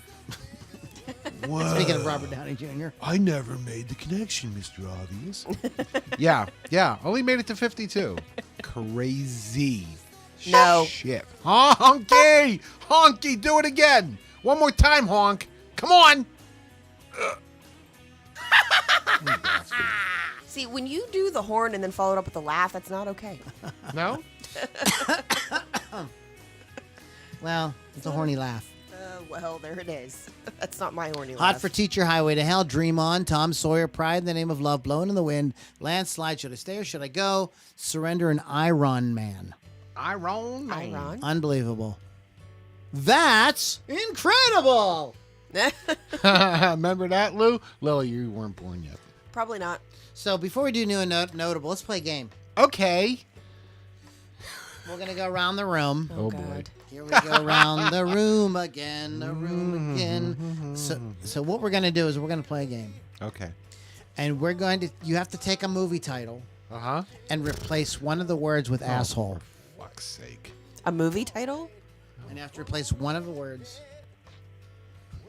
Whoa. Speaking of Robert Downey Jr. I never made the connection, Mr. Obvious. yeah. Only made it to 52. Crazy. No. Shit. Honky! Honky, do it again. One more time, honk. Come on. You bastard. See, when you do the horn and then follow it up with a laugh, that's not okay. No? Well, it's a horny laugh. Well, there it is. That's not my horny laugh. Hot for Teacher, Highway to Hell, Dream On, Tom Sawyer, Pride in the Name of Love, Blown in the Wind, Landslide, Should I Stay or Should I Go, Surrender, and Iron Man. Iron Man. Iron. Unbelievable. That's incredible. Remember that, Lou? Lily, you weren't born yet. Probably not. So before we do new and notable, let's play a game. Okay. We're going to go around the room. Oh, God. boy. Here we go around the room again, the room again. So what we're going to do is we're going to play a game. Okay. And you have to take a movie title Uh-huh. and replace one of the words with asshole. For fuck's sake. A movie title? And you have to replace one of the words.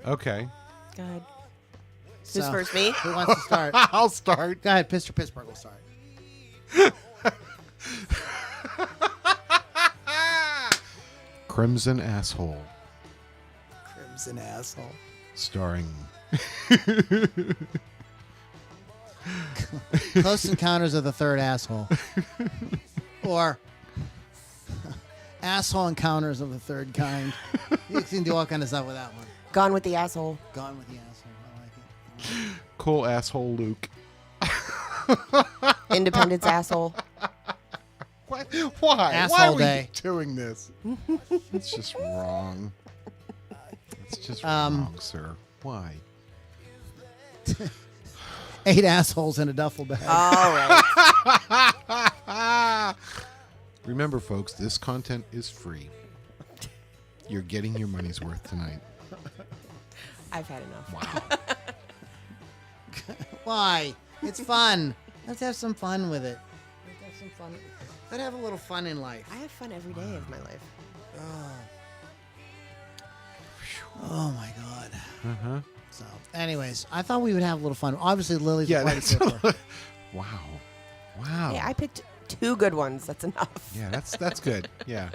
Okay. Go ahead. So, Who's first, me? Who wants to start? I'll start. Go ahead, Mr. Pittsburgh will start. Crimson Asshole. Crimson asshole. Starring Close Encounters of the Third Asshole. Or Asshole Encounters of the Third Kind. You can do all kind of stuff with that one. Gone with the Asshole. Gone with the asshole. I like it. Cool Asshole Luke. Independence Asshole. What? Why? Asshole Why are we Day. doing this? It's just wrong. It's just wrong, sir. Why? 8 assholes in a duffel bag. All right. Remember, folks, this content is free. You're getting your money's worth tonight. I've had enough. Wow. Why? It's fun. Let's have some fun with it. Let's have some fun. Let's have a little fun in life. I have fun every day of my life. Oh my God. Uh-huh. So, anyways, I thought we would have a little fun. Obviously, Lily's Yeah, quite a tripper. Wow. Wow. Hey, I picked 2 good ones. That's enough. Yeah, that's good. Yeah.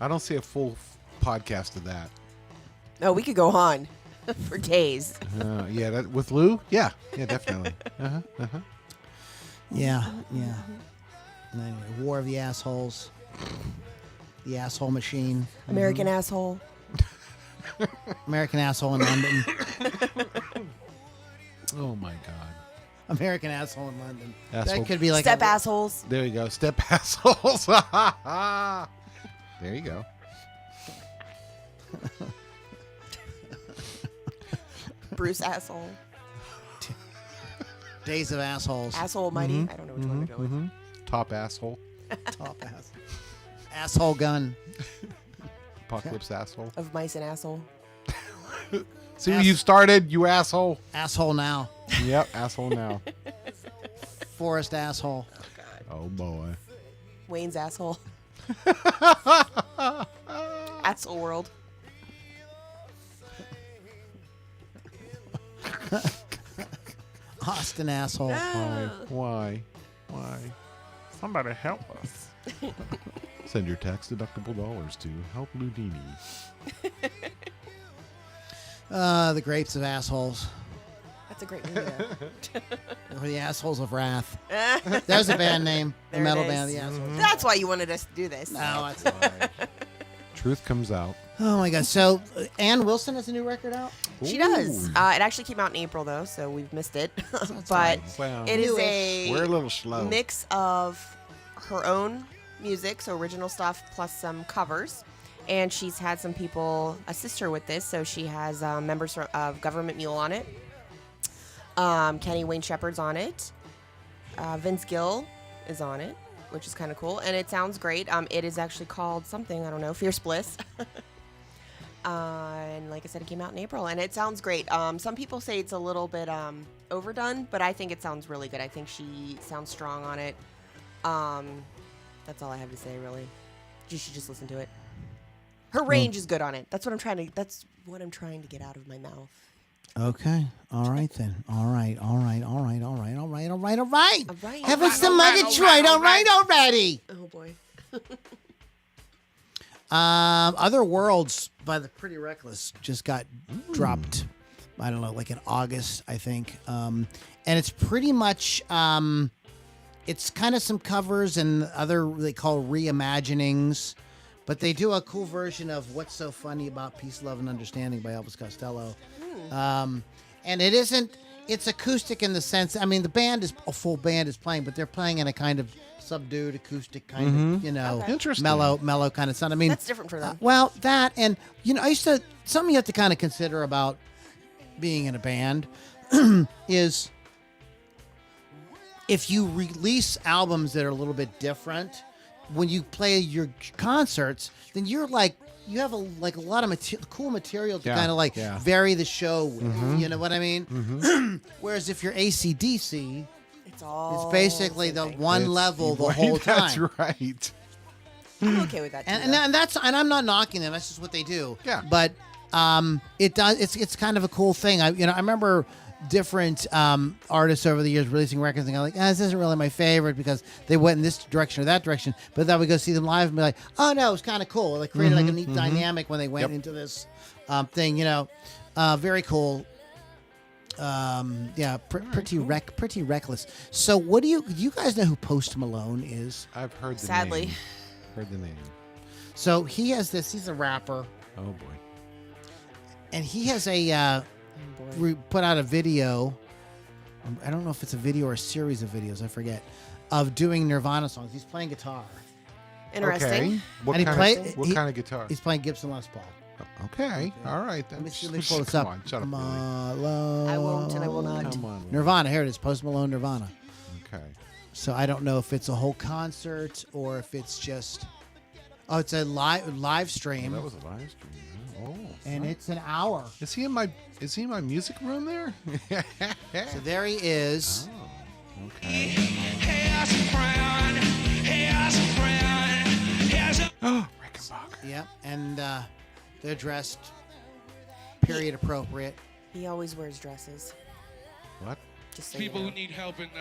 I don't see a full podcast of that. Oh, we could go on for days. Yeah, that with Lou? Yeah, definitely. Uh-huh. Uh-huh. Yeah. And anyway, War of the Assholes. The Asshole Machine. American Asshole. American Asshole in London. Oh my God. American Asshole in London. Asshole. That could be like Step Assholes. There you go. Step assholes. There you go. Bruce Asshole. Days of Assholes. Asshole Mighty. I don't know which one to go with. Top asshole. Top ass. Asshole Gun. Apocalypse asshole. Of Mice and Asshole. See where you started, you asshole. Asshole Now. Yep, asshole now. Forest Asshole. Oh boy. Wayne's Asshole. Asshole World. Austin Asshole. Why? Somebody help us. Send your tax deductible dollars to Help Loudini. The Grapes of Assholes. That's a great movie. Though. Or the Assholes of Wrath. There's a band name. The There it metal is. band, the Assholes. That's why you wanted us to do this. No, that's Truth comes out. Oh my God! So Ann Wilson has a new record out. She Ooh. does. It actually came out in April, though, so we've missed it. But Well, it is we're a a little slow. mix of her own music, so original stuff, plus some covers. And she's had some people assist her with this. So she has members of Government Mule on it. Kenny Wayne Shepherd's on it. Vince Gill is on it, which is kind of cool. And it sounds great. It is actually called something, I don't know, Fierce Bliss. And like I said, it came out in April, and it sounds great. Some people say it's a little bit overdone, but I think it sounds really good. I think she sounds strong on it. That's all I have to say, really. You should just listen to it. Her range is good on it. That's what I'm trying to get out of my mouth. Okay. All right then. All right. Right. Have us the mug of Detroit. All right already. Oh boy. Other Worlds by the Pretty Reckless just got dropped. I don't know, like in August, I think. And it's pretty much, it's kind of some covers and other they call reimaginings, but they do a cool version of What's So Funny About Peace, Love, and Understanding by Elvis Costello. And it's acoustic in the sense, I mean, a full band is playing, but they're playing in a kind of subdued acoustic kind of, Okay. Interesting. mellow kind of sound. I mean, That's different for them. Well, that and something you have to kind of consider about being in a band is if you release albums that are a little bit different, when you play your concerts, then you have a lot of cool material to kind of vary the show with. You know what I mean? Whereas if you're AC/DC, it's basically the one level the whole time. That's right. I'm okay with that too. And I'm not knocking them. That's just what they do. Yeah. But it does. It's kind of a cool thing. I remember different artists over the years releasing records and I'm like, this isn't really my favorite because they went in this direction or that direction. But then we go see them live and be like, oh no, it was kind of cool. Like created like a neat dynamic when they went into this thing. Very cool. Pretty reckless. So what do you guys know who Post Malone is? I've heard the Sadly. name. Heard the name. So he has this. He's a rapper, Oh boy. and he has put out a video. I don't know if it's a video or a series of videos. I forget. Of doing Nirvana songs. He's playing guitar. Interesting. Okay. What And kind of guitar? He's playing Gibson Les Paul. Okay. All right then. Let me pull this up. Come on, shut up, Billy. I won't and I will not. Come on. Nirvana. Here it is. Post Malone Nirvana. Okay. So I don't know if it's a whole concert or if it's just. Oh, it's a live stream. That was a live stream. Huh? Oh. And it's an hour. Is he in my music room there? So there he is. Oh, okay. Oh, Rickenbacker. Yep. And they're dressed period appropriate. He always wears dresses. What? Just so People you who know. need help in the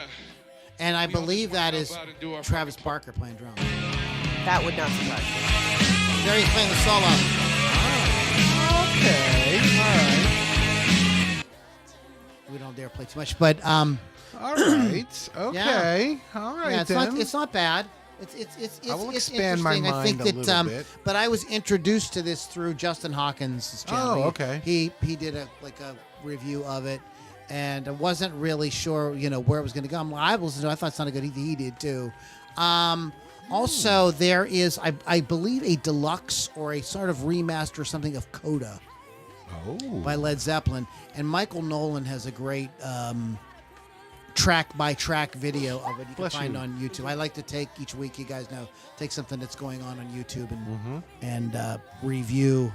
And I We all believe just that wanna is help out and do our Travis fucking Barker playing drums. That would not surprise me. There he's playing the solo. Okay. All right. We don't dare play too much, but All right. Okay. All right. yeah, then. it's not bad. It's I will it's expand my interesting. I think mind a that little bit. but I was introduced to this through Justin Hawkins' channel. Oh, okay. He did a review of it, and I wasn't really sure where it was going to go. I listened to it. I thought it sounded good. He did too. Also, there is I believe a deluxe or a sort of remaster or something of Coda by Led Zeppelin, and Michael Nolan has a great track by track video of it. You can find on YouTube. I like to take each week, you guys know, take something that's going on YouTube and review.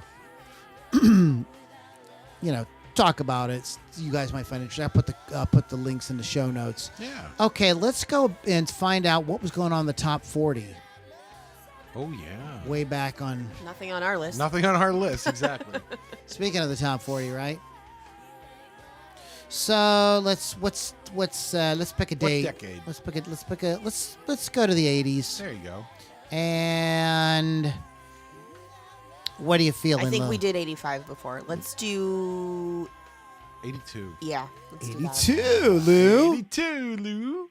Talk about it. You guys might find it interesting. I'll put the links in the show notes. Yeah. Okay, let's go and find out what was going on in the top 40 Oh yeah. way back on. Nothing on our list. Nothing on our list exactly. Speaking of the top 40, right? So let's pick a date. decade? Let's go to the 80s. There you go. And what are you feeling? I think Lou? we did 85 before. Let's do 82. yeah. Let's do that. 82, Lou. 82, Lou.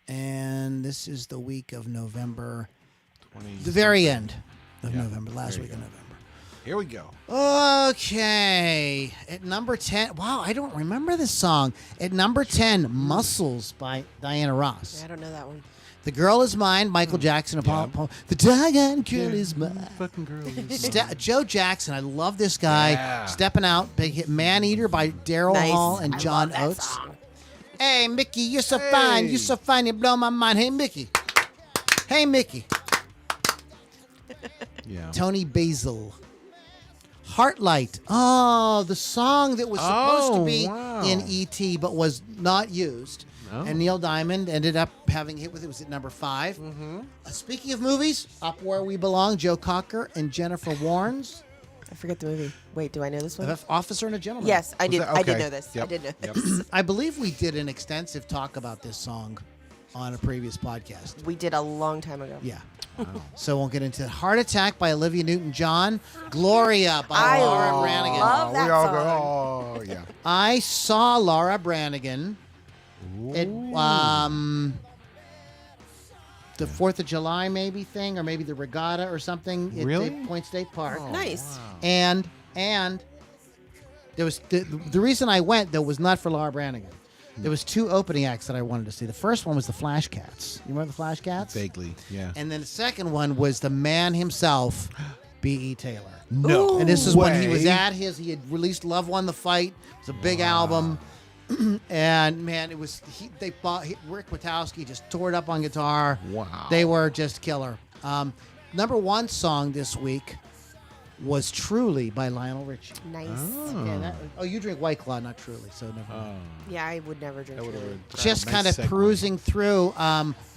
And this is the week of November, 20. the very end of Yeah, November, last there week you of go. November. Here we go. Okay, at number 10. Wow, I don't remember this song. At number 10, "Muscles" by Diana Ross. I don't know that one. The Girl Is Mine, Michael Jackson. The doggone girl is mine. Fucking girl. is Joe Jackson, I love this guy. Yeah. Stepping Out, big hit. Man Eater by Daryl Nice. Hall and I John love that Oates. song. Hey, Mickey, you're so fine. You're so fine. You blow my mind. Hey, Mickey. Hey, Mickey. Yeah. Tony Basil. Heartlight. Oh, the song that was supposed to be wow. in E.T. but was not used. Oh. And Neil Diamond ended up having a hit with it. It was at number 5. Speaking of movies, Up Where We Belong, Joe Cocker and Jennifer Warnes. I forget the movie. Wait, do I know this one? Officer and a Gentleman. Yes, I did. that- I did okay. know this. I Yep. did know Yep. this. I believe we did an extensive talk about this song on a previous podcast. We did a long time ago. Yeah. So we'll get into it. Heart Attack by Olivia Newton-John. Gloria by I Laura Branigan. love that we all song. go, oh, yeah. I saw Laura Branigan at the 4th of July maybe thing, or maybe the regatta or something Really? at Point State Park. Nice. And there was the reason I went though was not for Laura Branigan. There was 2 opening acts that I wanted to see. The first one was the Flash Cats. You remember the Flash Cats? Vaguely, yeah. And then the second one was the man himself, B.E. Taylor. No. And this is when he was way. at he had released Love Won the Fight. It was a big album. And man, it was, Rick Witowski just tore it up on guitar. Wow. They were just killer. Number 1 song this week was Truly by Lionel Richie. Nice. Okay, you drink White Claw, not Truly, so never mind. Yeah, I would never drink That Truly. would've been- Just nice kind of segue. perusing through.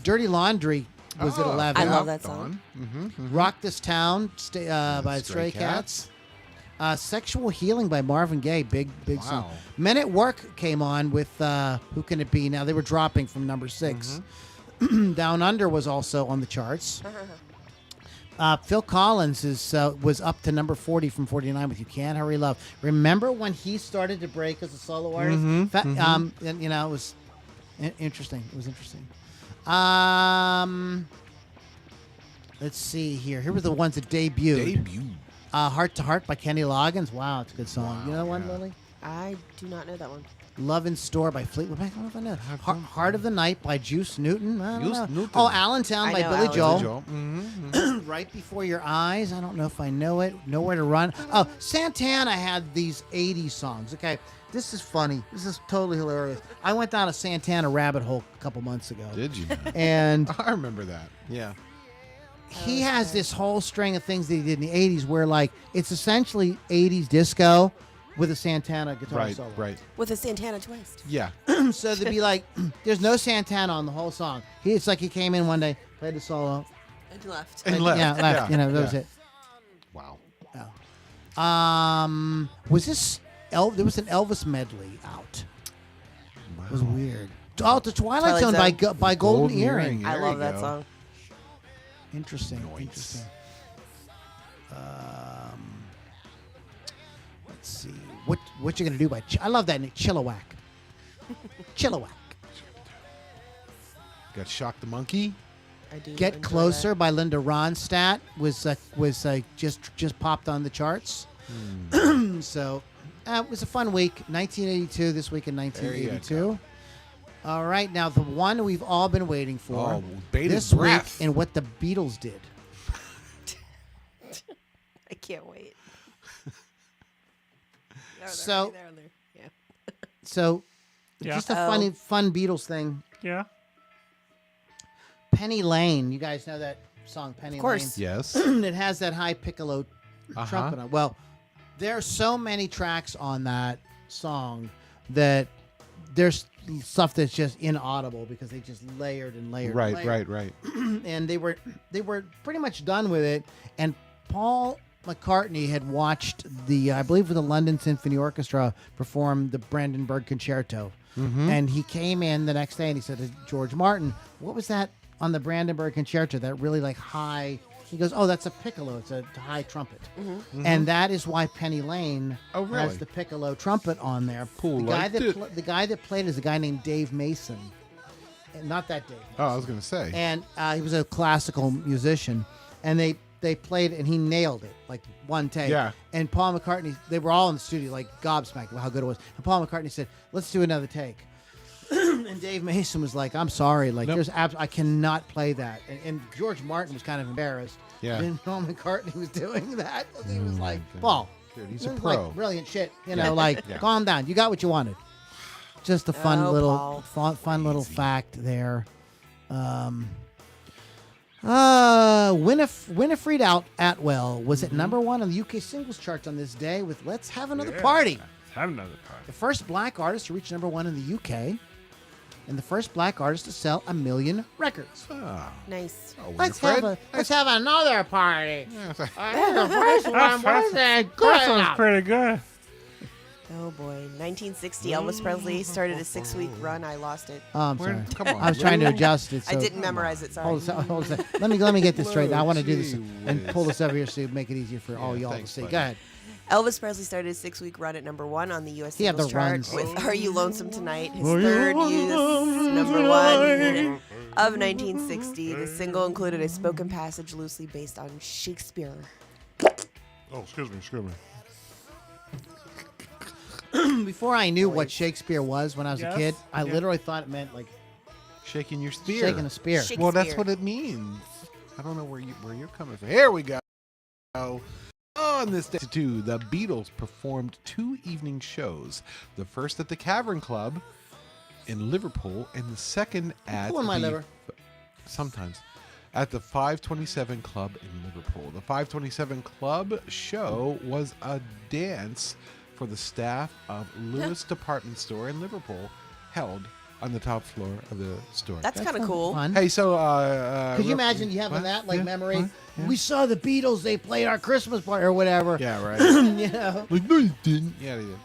Dirty Laundry was at 11. I love that song. Rock This Town by Stray Stray Cats. Sexual Healing by Marvin Gaye, big song. Wow. Men at Work came on with Who Can It Be? Now they were dropping from number 6. Down Under was also on the charts. Phil Collins was up to number 40 from 49 with You Can't Hurry Love. Remember when he started to break as a solo artist? And, it was interesting. It was interesting. Let's see here. Here were the ones that debuted. Heart to Heart by Kenny Loggins. Wow, it's a good song. You know one, Lily? I do not know that one. Love in Store by Fleetwood Mac. I don't know if I know. Heart of the Night by Juice Newton. I don't Juice know. Newton. Oh, Allentown I by know Billy Allentown. Joel. Right Before Your Eyes. I don't know if I know it. Nowhere to Run. Oh, Santana had these 80s songs. Okay, this is funny. This is totally hilarious. I went down a Santana rabbit hole a couple months ago. Did you? And I remember that. Yeah. he has this whole string of things that he did in the 80s where, like, it's essentially 80s disco with a Santana guitar solo. Right. With a Santana twist. Yeah. So they'd be like, there's no Santana on the whole song. It's like he came in one day, played the solo. And left. And left. Yeah, left. Yeah. That was it. Wow. Was this there was an Elvis medley out. It was weird. Oh, the Twilight Zone by Golden Earring. I There love you that go. song. Interesting. Nice. Interesting. Let's see. What you gonna do by? I love that name, Chilliwack. Chilliwack. Got Shock the Monkey. I do. Get enjoy Closer that. by Linda Ronstadt was just popped on the charts. So it was a fun week. 1982 this week in There you 1982. All right, now the one we've all been waiting for Oh, bated this breath. week and what the Beatles did. I can't wait. So- Yeah. So Yeah. just a fun Beatles thing. Yeah. Penny Lane. You guys know that song, Penny Of course. Yes. Lane? It has that high piccolo trumpet on. Well, there are so many tracks on that song that there's stuff that's just inaudible because they just layered and layered. and layered. Right. And they were pretty much done with it. And Paul McCartney had watched I believe the London Symphony Orchestra perform the Brandenburg Concerto. And he came in the next day and he said to George Martin, what was that on the Brandenburg Concerto, that really like high? He goes, oh, that's a piccolo. It's a high trumpet. And that is why Penny Lane Oh, really? has the piccolo trumpet on there. Cool, The guy, liked it. the guy that played is a guy named Dave Mason. And not that Dave Mason. Oh, I was gonna say. And he was a classical musician. And they played it, and he nailed it, like one take. Yeah. And Paul McCartney, they were all in the studio, like gobsmacked about how good it was. And Paul McCartney said, let's do another take. And Dave Mason was like, "I'm sorry, like Nope. I cannot play that." And George Martin was kind of embarrassed. Yeah. And Paul McCartney was doing that. He was like, God. "Paul, Dude, he's a this is pro. like brilliant shit. You know, like Yeah. calm down. You got what you wanted." Just a fun Oh, little Paul. fun little fact there. Winifred Atwell was at number 1 on the UK singles charts on this day with "Let's Have Another Party." Let's have another party. The first black artist to reach number 1 in the UK, and the first black artist to sell 1 million records. Oh, Nice. Let's Winifred. have another party. Yeah, it's like- The first one wasn't good That sounds enough. pretty good. Oh boy. 1960. Elvis Presley started a 6-week run. I lost it. Oh, I'm Where- sorry. come on. I was trying to adjust it. I so- didn't memorize it. Sorry. Hold on. Let me get this straight. I want to do this Gee and whiz. pull this over here so make it easier for all y'all thanks, to see. buddy. Go ahead. Elvis Presley started a 6-week run at number 1 on the U.S. He had singles the runs. chart with "Are You Lonesome Tonight?" His Are you third lonesome number 1 of 1960. The single included a spoken passage loosely based on Shakespeare. Oh, excuse me. Before I knew what Shakespeare was when I was a Yes. kid, I literally thought it meant like Shaking your spear. shaking a spear. Well, that's Shakespeare. what it means. I don't know where you're coming from. Here we go. On this day, too, the Beatles performed 2 evening shows. The first at the Cavern Club in Liverpool, and the second at pulling my the liver. sometimes at the 527 Club in Liverpool. The 527 Club show was a dance for the staff of Lewis Department Store in Liverpool, held on the top floor of the store. That's kind of cool. Fun. Hey, so Could you real- imagine you having what? that like Yeah, memory? what? Yeah. We saw the Beatles. They played our Christmas party or whatever. Yeah, right. You know. Like, no, you didn't. Yeah, they did.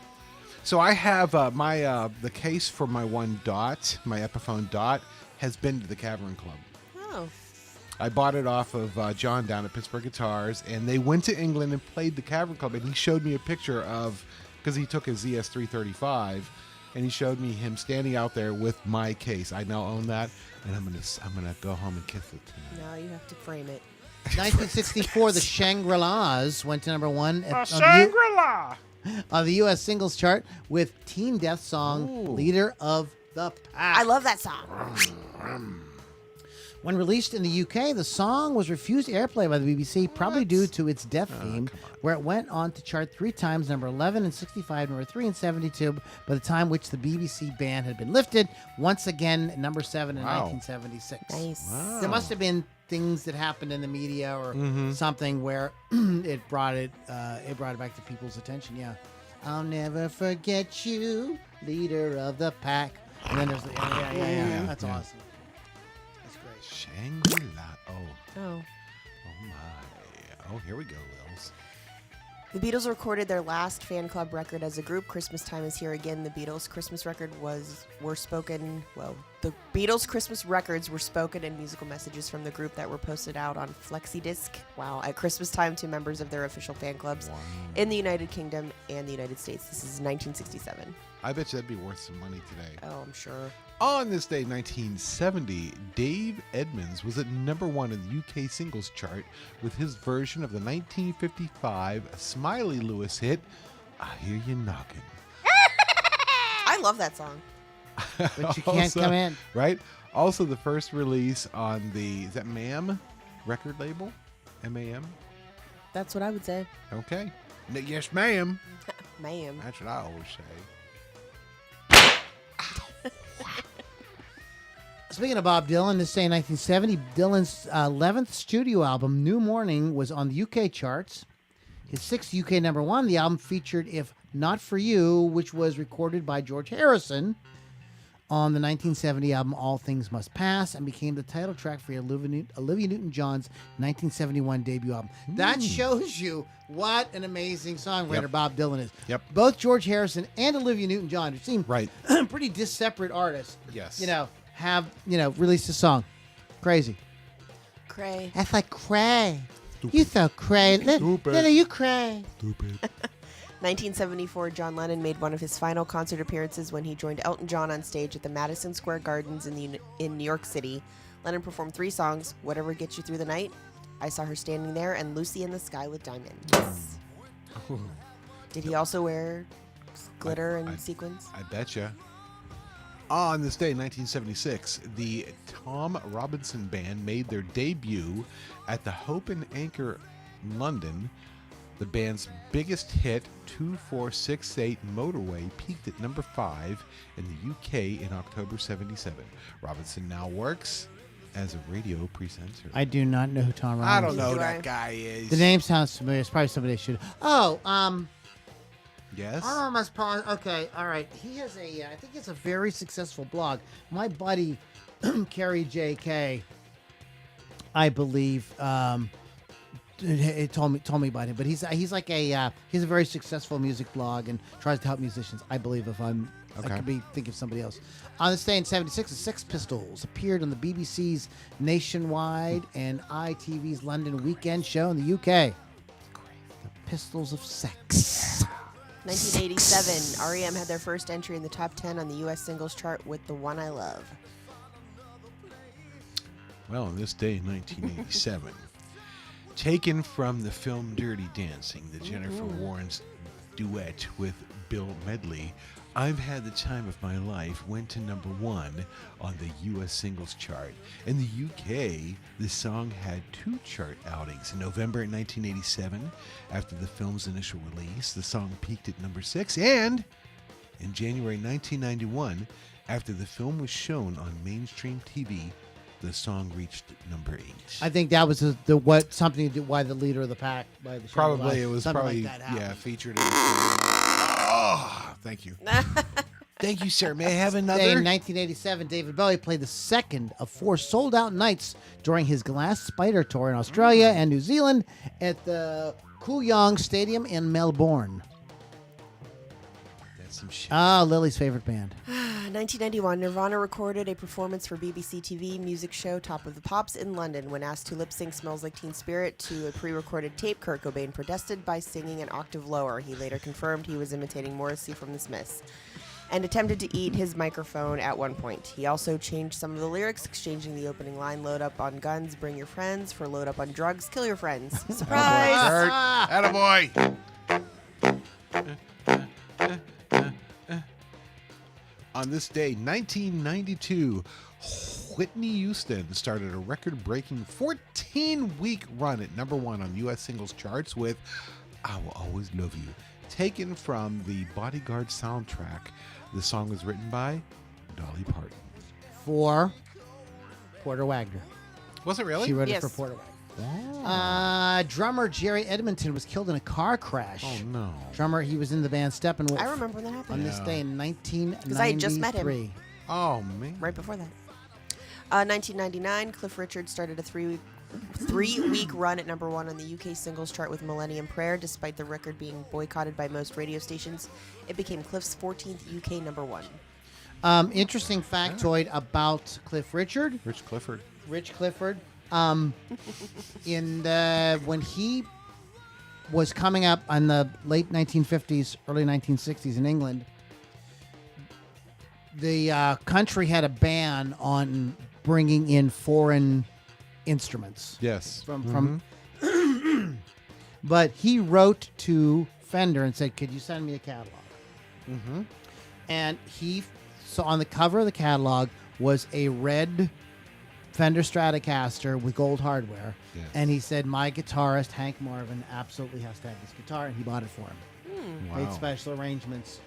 So I have my the case for my one dot, my Epiphone dot, has been to the Cavern Club. Oh. I bought it off of John down at Pittsburgh Guitars, and they went to England and played the Cavern Club, and he showed me a picture of, because he took his ZS335, and he showed me him standing out there with my case. I now own that, and I'm gonna go home and kiss it tonight. Now you have to frame it. 1964, the Shangri-Las went to number 1 Shangri-La. on the U.S. singles chart with Teen Death song Ooh. "Leader of the Pack." I love that song. When released in the UK, the song was refused airplay by the BBC, probably due to its death theme, where it went on to chart 3 times, number 11 in 65, number 3 in 72, by the time which the BBC ban had been lifted, once again number 7 in Wow. 1976. Nice. There must have been things that happened in the media or Mm-hmm. something where it brought it back to people's attention. Yeah, I'll never forget you, leader of the pack. And then there's the yeah. That's Yeah. awesome. That's great. Shangri-La. Oh Oh. my. Oh, here we go, Lils. The Beatles recorded their last fan club record as a group. Christmas Time Is Here Again. The Beatles' Christmas record the Beatles' Christmas records were spoken in musical messages from the group that were posted out on FlexiDisc. Wow, at Christmas time to members of their official fan clubs in the United Kingdom and the United States. This is 1967. I bet you that'd be worth some money today. Oh, I'm sure. On this day, 1970, Dave Edmunds was at number 1 in the UK singles chart with his version of the 1955 Smiley Lewis hit, I Hear You Knocking. I love that song. But you can't come in. Right? Also, the first release on the, is that MAM record label? MAM? That's what I would say. Okay. Yes, ma'am. Ma'am. That's what I always say. Speaking of Bob Dylan, this day in 1970, Dylan's 11th studio album, New Morning, was on the UK charts. His 6th UK number 1, the album featured If Not For You, which was recorded by George Harrison on the 1970 album All Things Must Pass, and became the title track for Olivia Newton-John's 1971 debut album. That shows you what an amazing songwriter Yep. Bob Dylan is. Yep. Both George Harrison and Olivia Newton-John, who seem Right. pretty separate artists, Yes. have, released a song. Crazy. Cray. That's like cray. You so cray. Little you cray. Stupid. 1974, John Lennon made one of his final concert appearances when he joined Elton John on stage at the Madison Square Gardens in New York City. Lennon performed 3 songs: Whatever Gets You Through the Night, I Saw Her Standing There, and Lucy in the Sky with Diamonds. Did he also wear glitter and sequins? I betcha. On this day in 1976, the Tom Robinson Band made their debut at the Hope and Anchor, London. The band's biggest hit, 2468 Motorway, peaked at number 5 in the UK in October 77. Robinson now works as a radio presenter. I do not know who Tom Robinson is. I don't know who Do I? that guy is. The name sounds familiar. It's probably somebody I should. Yes? I must pause. Okay, all right. He has I think it's a very successful blog. My buddy, Kerry J.K., I believe, it told me about him. But he's like he has a very successful music blog and tries to help musicians. I believe I Okay. could be thinking of somebody else. On this day in 76, the Sex Pistols appeared on the BBC's Nationwide and ITV's London Weekend show in the UK. The Pistols of Sex. 1987, REM had their first entry in the top 10 on the U.S. singles chart with The One I Love. Well, on this day in 1987, taken from the film Dirty Dancing, the Jennifer Warnes duet with Bill Medley, I've Had the Time of My Life went to number 1 on the U.S. singles chart. In the UK, the song had 2 chart outings. In November 1987, after the film's initial release, the song peaked at number 6. And in January 1991, after the film was shown on mainstream TV, the song reached number 8. I think that was why the leader of the pack by the show. Probably it was something probably like that happened. featured in the Oh, thank you. Thank you, sir. May I have another? In 1987, David Bowie played the second of 4 sold-out nights during his Glass Spider tour in Australia and New Zealand at the Kooyong Stadium in Melbourne. That's some shit. Lily's favorite band. 1991, Nirvana recorded a performance for BBC TV music show Top of the Pops in London. When asked to lip-sync Smells Like Teen Spirit to a pre-recorded tape, Kurt Cobain protested by singing an octave lower. He later confirmed he was imitating Morrissey from The Smiths and attempted to eat his microphone at one point. He also changed some of the lyrics, exchanging the opening line, "Load up on guns, bring your friends," for "Load up on drugs, kill your friends." Surprise! Attaboy. On this day, 1992, Whitney Houston started a record-breaking 14-week run at number 1 on U.S. singles charts with "I Will Always Love You." Taken from the Bodyguard soundtrack, the song was written by Dolly Parton. For Porter Wagner. Was it really? She wrote Yes. it for Porter Wagner. Oh. Drummer Jerry Edmonton was killed in a car crash. Oh, no. Drummer, he was in the band Steppenwolf. I remember when that happened. On this day in 1993. Because I had just met him. Oh, man. Right before that. 1999, Cliff Richard started a three-week run at number 1 on the UK singles chart with Millennium Prayer. Despite the record being boycotted by most radio stations, it became Cliff's 14th UK number 1. Interesting factoid about Cliff Richard. Rich Clifford. Rich Clifford. When he was coming up in the late 1950s, early 1960s in England, the country had a ban on bringing in foreign instruments. Yes. From but he wrote to Fender and said, "Could you send me a catalog?" Mm-hmm. And so on the cover of the catalog was a red Fender Stratocaster with gold hardware. Yes. And he said, "My guitarist, Hank Marvin, absolutely has to have this guitar," and he bought it for him. Wow. Made special arrangements.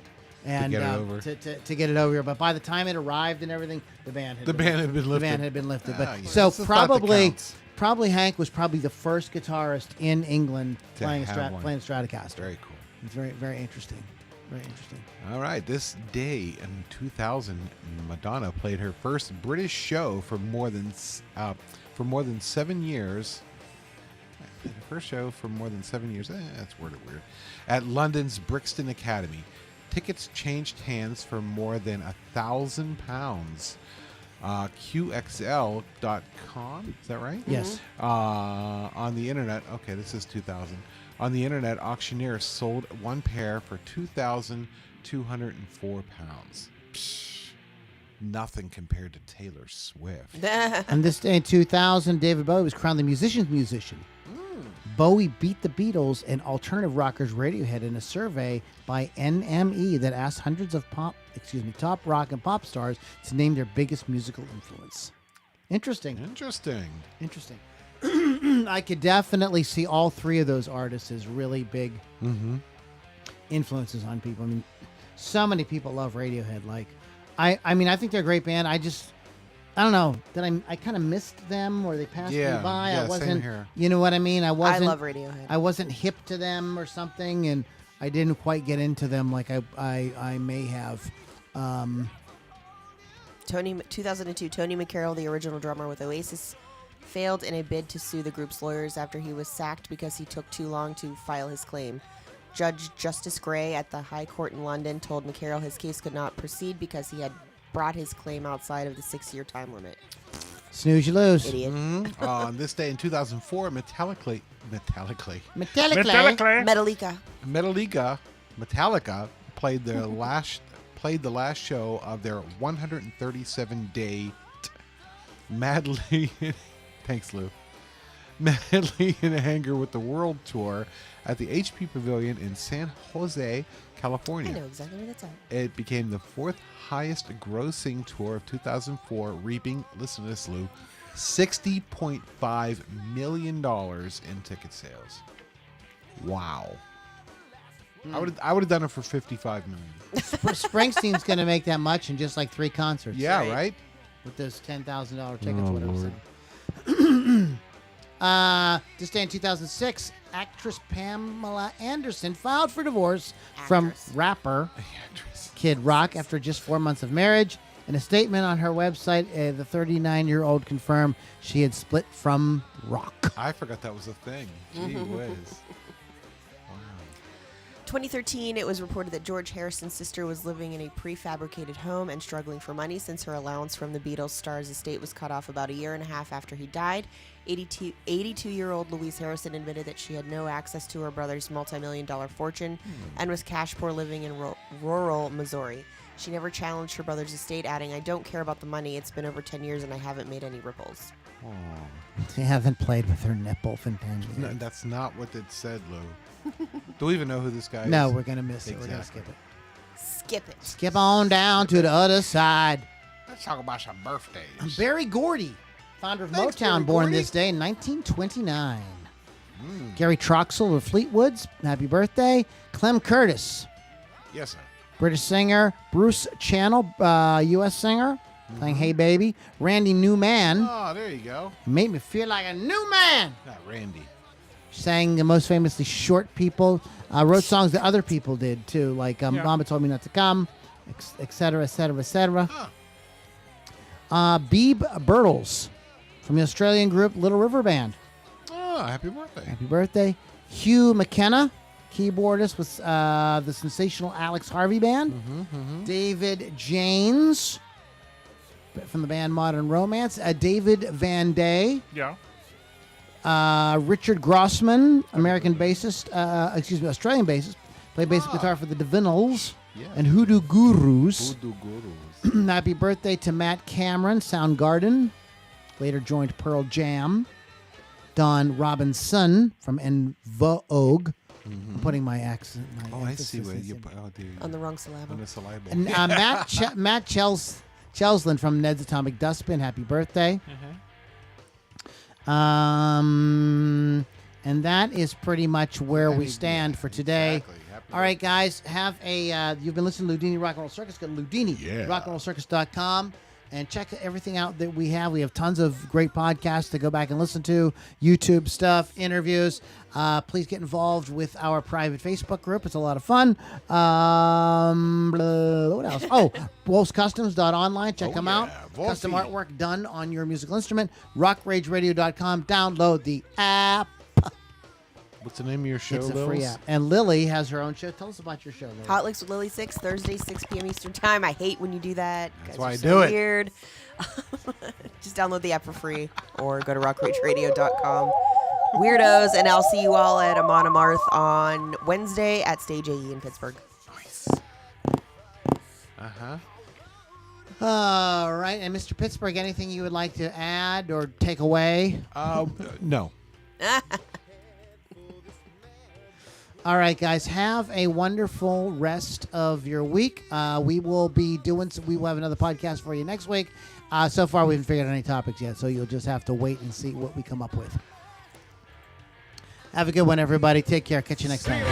And get it over. To get it over here. But by the time it arrived and everything, the band had been lifted. lifted. The band had been lifted. Ah, But yeah. so That's the thought that counts. probably Hank was probably the first guitarist in England To playing have one. a Stratocaster. Very cool. It's very, very interesting. Very interesting. All right, this day in 2000, Madonna played her first British show for more than 7 years. Her first show for more than 7 years. That's worded weird. At London's Brixton Academy, tickets changed hands for more than £1,000. QXL.com, is that right? Yes. On the internet, okay, this is 2000. On the internet, auctioneers sold one pair for £2,204. Psh. nothing compared to Taylor Swift. On this day in 2000, David Bowie was crowned the musician's musician. Bowie beat the Beatles and alternative rockers Radiohead in a survey by NME that asked hundreds of top rock and pop stars to name their biggest musical influence. Interesting. I could definitely see all three of those artists as really big influences on people. I mean, so many people love Radiohead. Like, I mean, I think they're a great band. I don't know. I kind of missed them, or they passed me by. Yeah, I wasn't. same here. You know what I mean? I wasn't. I love Radiohead. I wasn't hip to them or something, and I didn't quite get into them like I may have. 2002, Tony McCarroll, the original drummer with Oasis, failed in a bid to sue the group's lawyers after he was sacked because he took too long to file his claim. Judge Justice Gray at the High Court in London told McCarroll his case could not proceed because he had brought his claim outside of the 6-year time limit. Snooze, you lose. Idiot. On this day in 2004, Metallica played the last show of their 137-day Madly thanks Lou Madly in a Hangar with the World Tour at the HP Pavilion in San Jose, California. I know exactly where that's at. It became the fourth highest grossing tour of 2004, reaping, listen to this, Lou, $60.5 million in ticket sales. Wow. I would have done it for $55 million. Springsteen's going to make that much in just like 3 concerts. Yeah, right? With those $10,000 tickets, Oh, whatever. Lord. This day in 2006, actress Pamela Anderson filed for divorce from rapper Kid Rock after just 4 months of marriage. In a statement on her website, the 39-year-old confirmed she had split from Rock. I forgot that was a thing. Gee whiz. 2013, it was reported that George Harrison's sister was living in a prefabricated home and struggling for money since her allowance from the Beatles star's estate was cut off about a year and a half after he died. 82-year-old Louise Harrison admitted that she had no access to her brother's multi-million-dollar fortune and was cash poor living in rural Missouri. She never challenged her brother's estate, adding, "I don't care about the money. It's been over 10 years and I haven't made any ripples." They haven't played with her nipple for 10 years. No, that's not what it said, Lou. Do we even know who this guy is? No, we're going to miss it. We're going to Exactly. skip it. Skip it. Skip on down to the other side. Let's talk about some birthdays. Barry Gordy, founder of Thanks, Motown, Barry born Gordy. this day in 1929. Gary Troxell of Fleetwoods, happy birthday. Clem Curtis, Yes, sir. British singer. Bruce Channel, U.S. singer, playing Hey Baby. Randy Newman, Oh, there you go. made me feel like a new man. Not Randy. Sang the most famously Short People. Wrote songs that other people did too, like Mama Told Me Not to Come, etc., etc., etc. Beeb Birtles from the Australian group Little River Band. Oh, happy birthday. Happy birthday. Hugh McKenna, keyboardist with the sensational Alex Harvey Band. David Janes from the band Modern Romance. David Van Day. Yeah. Richard Grossman, Australian bassist, played bass and guitar for the Divinals and Hoodoo Gurus. Voodoo Gurus. Happy birthday to Matt Cameron, Soundgarden. Later joined Pearl Jam. Don Robinson from En Vogue. I'm putting my accent. Oh, I see where you put. Oh, dude. On the wrong syllable. On the syllable. And Matt Chelsland from Ned's Atomic Dustbin. Happy birthday. And that is pretty much where we stand for today. Exactly. Happy All right, guys, have a you've been listening to Loudini Rock and Roll Circus. Go to LoudiniRockandRollCircus.com and check everything out that we have. We have tons of great podcasts to go back and listen to, YouTube stuff, interviews. Please get involved with our private Facebook group. It's a lot of fun. What else? Oh, WolfsCustoms.online. Check them out. Wolfie. Custom artwork done on your musical instrument. RockRageRadio.com. Download the app. What's the name of your show, It's a Lils? free app. And Lily has her own show. Tell us about your show, Lily. Hot Licks with Lily 6, Thursday, 6 p.m. Eastern Time. I hate when you do that. That's Guys why are I so do it. Weird. Just download the app for free or go to rockrageradio.com. Weirdos, and I'll see you all at Amon Amarth on Wednesday at Stage AE in Pittsburgh. Uh-huh. All right. And Mr. Pittsburgh, anything you would like to add or take away? No. All right, guys. Have a wonderful rest of your week. We will have another podcast for you next week. So far, we haven't figured out any topics yet, so you'll just have to wait and see what we come up with. Have a good one, everybody. Take care. Catch you next time.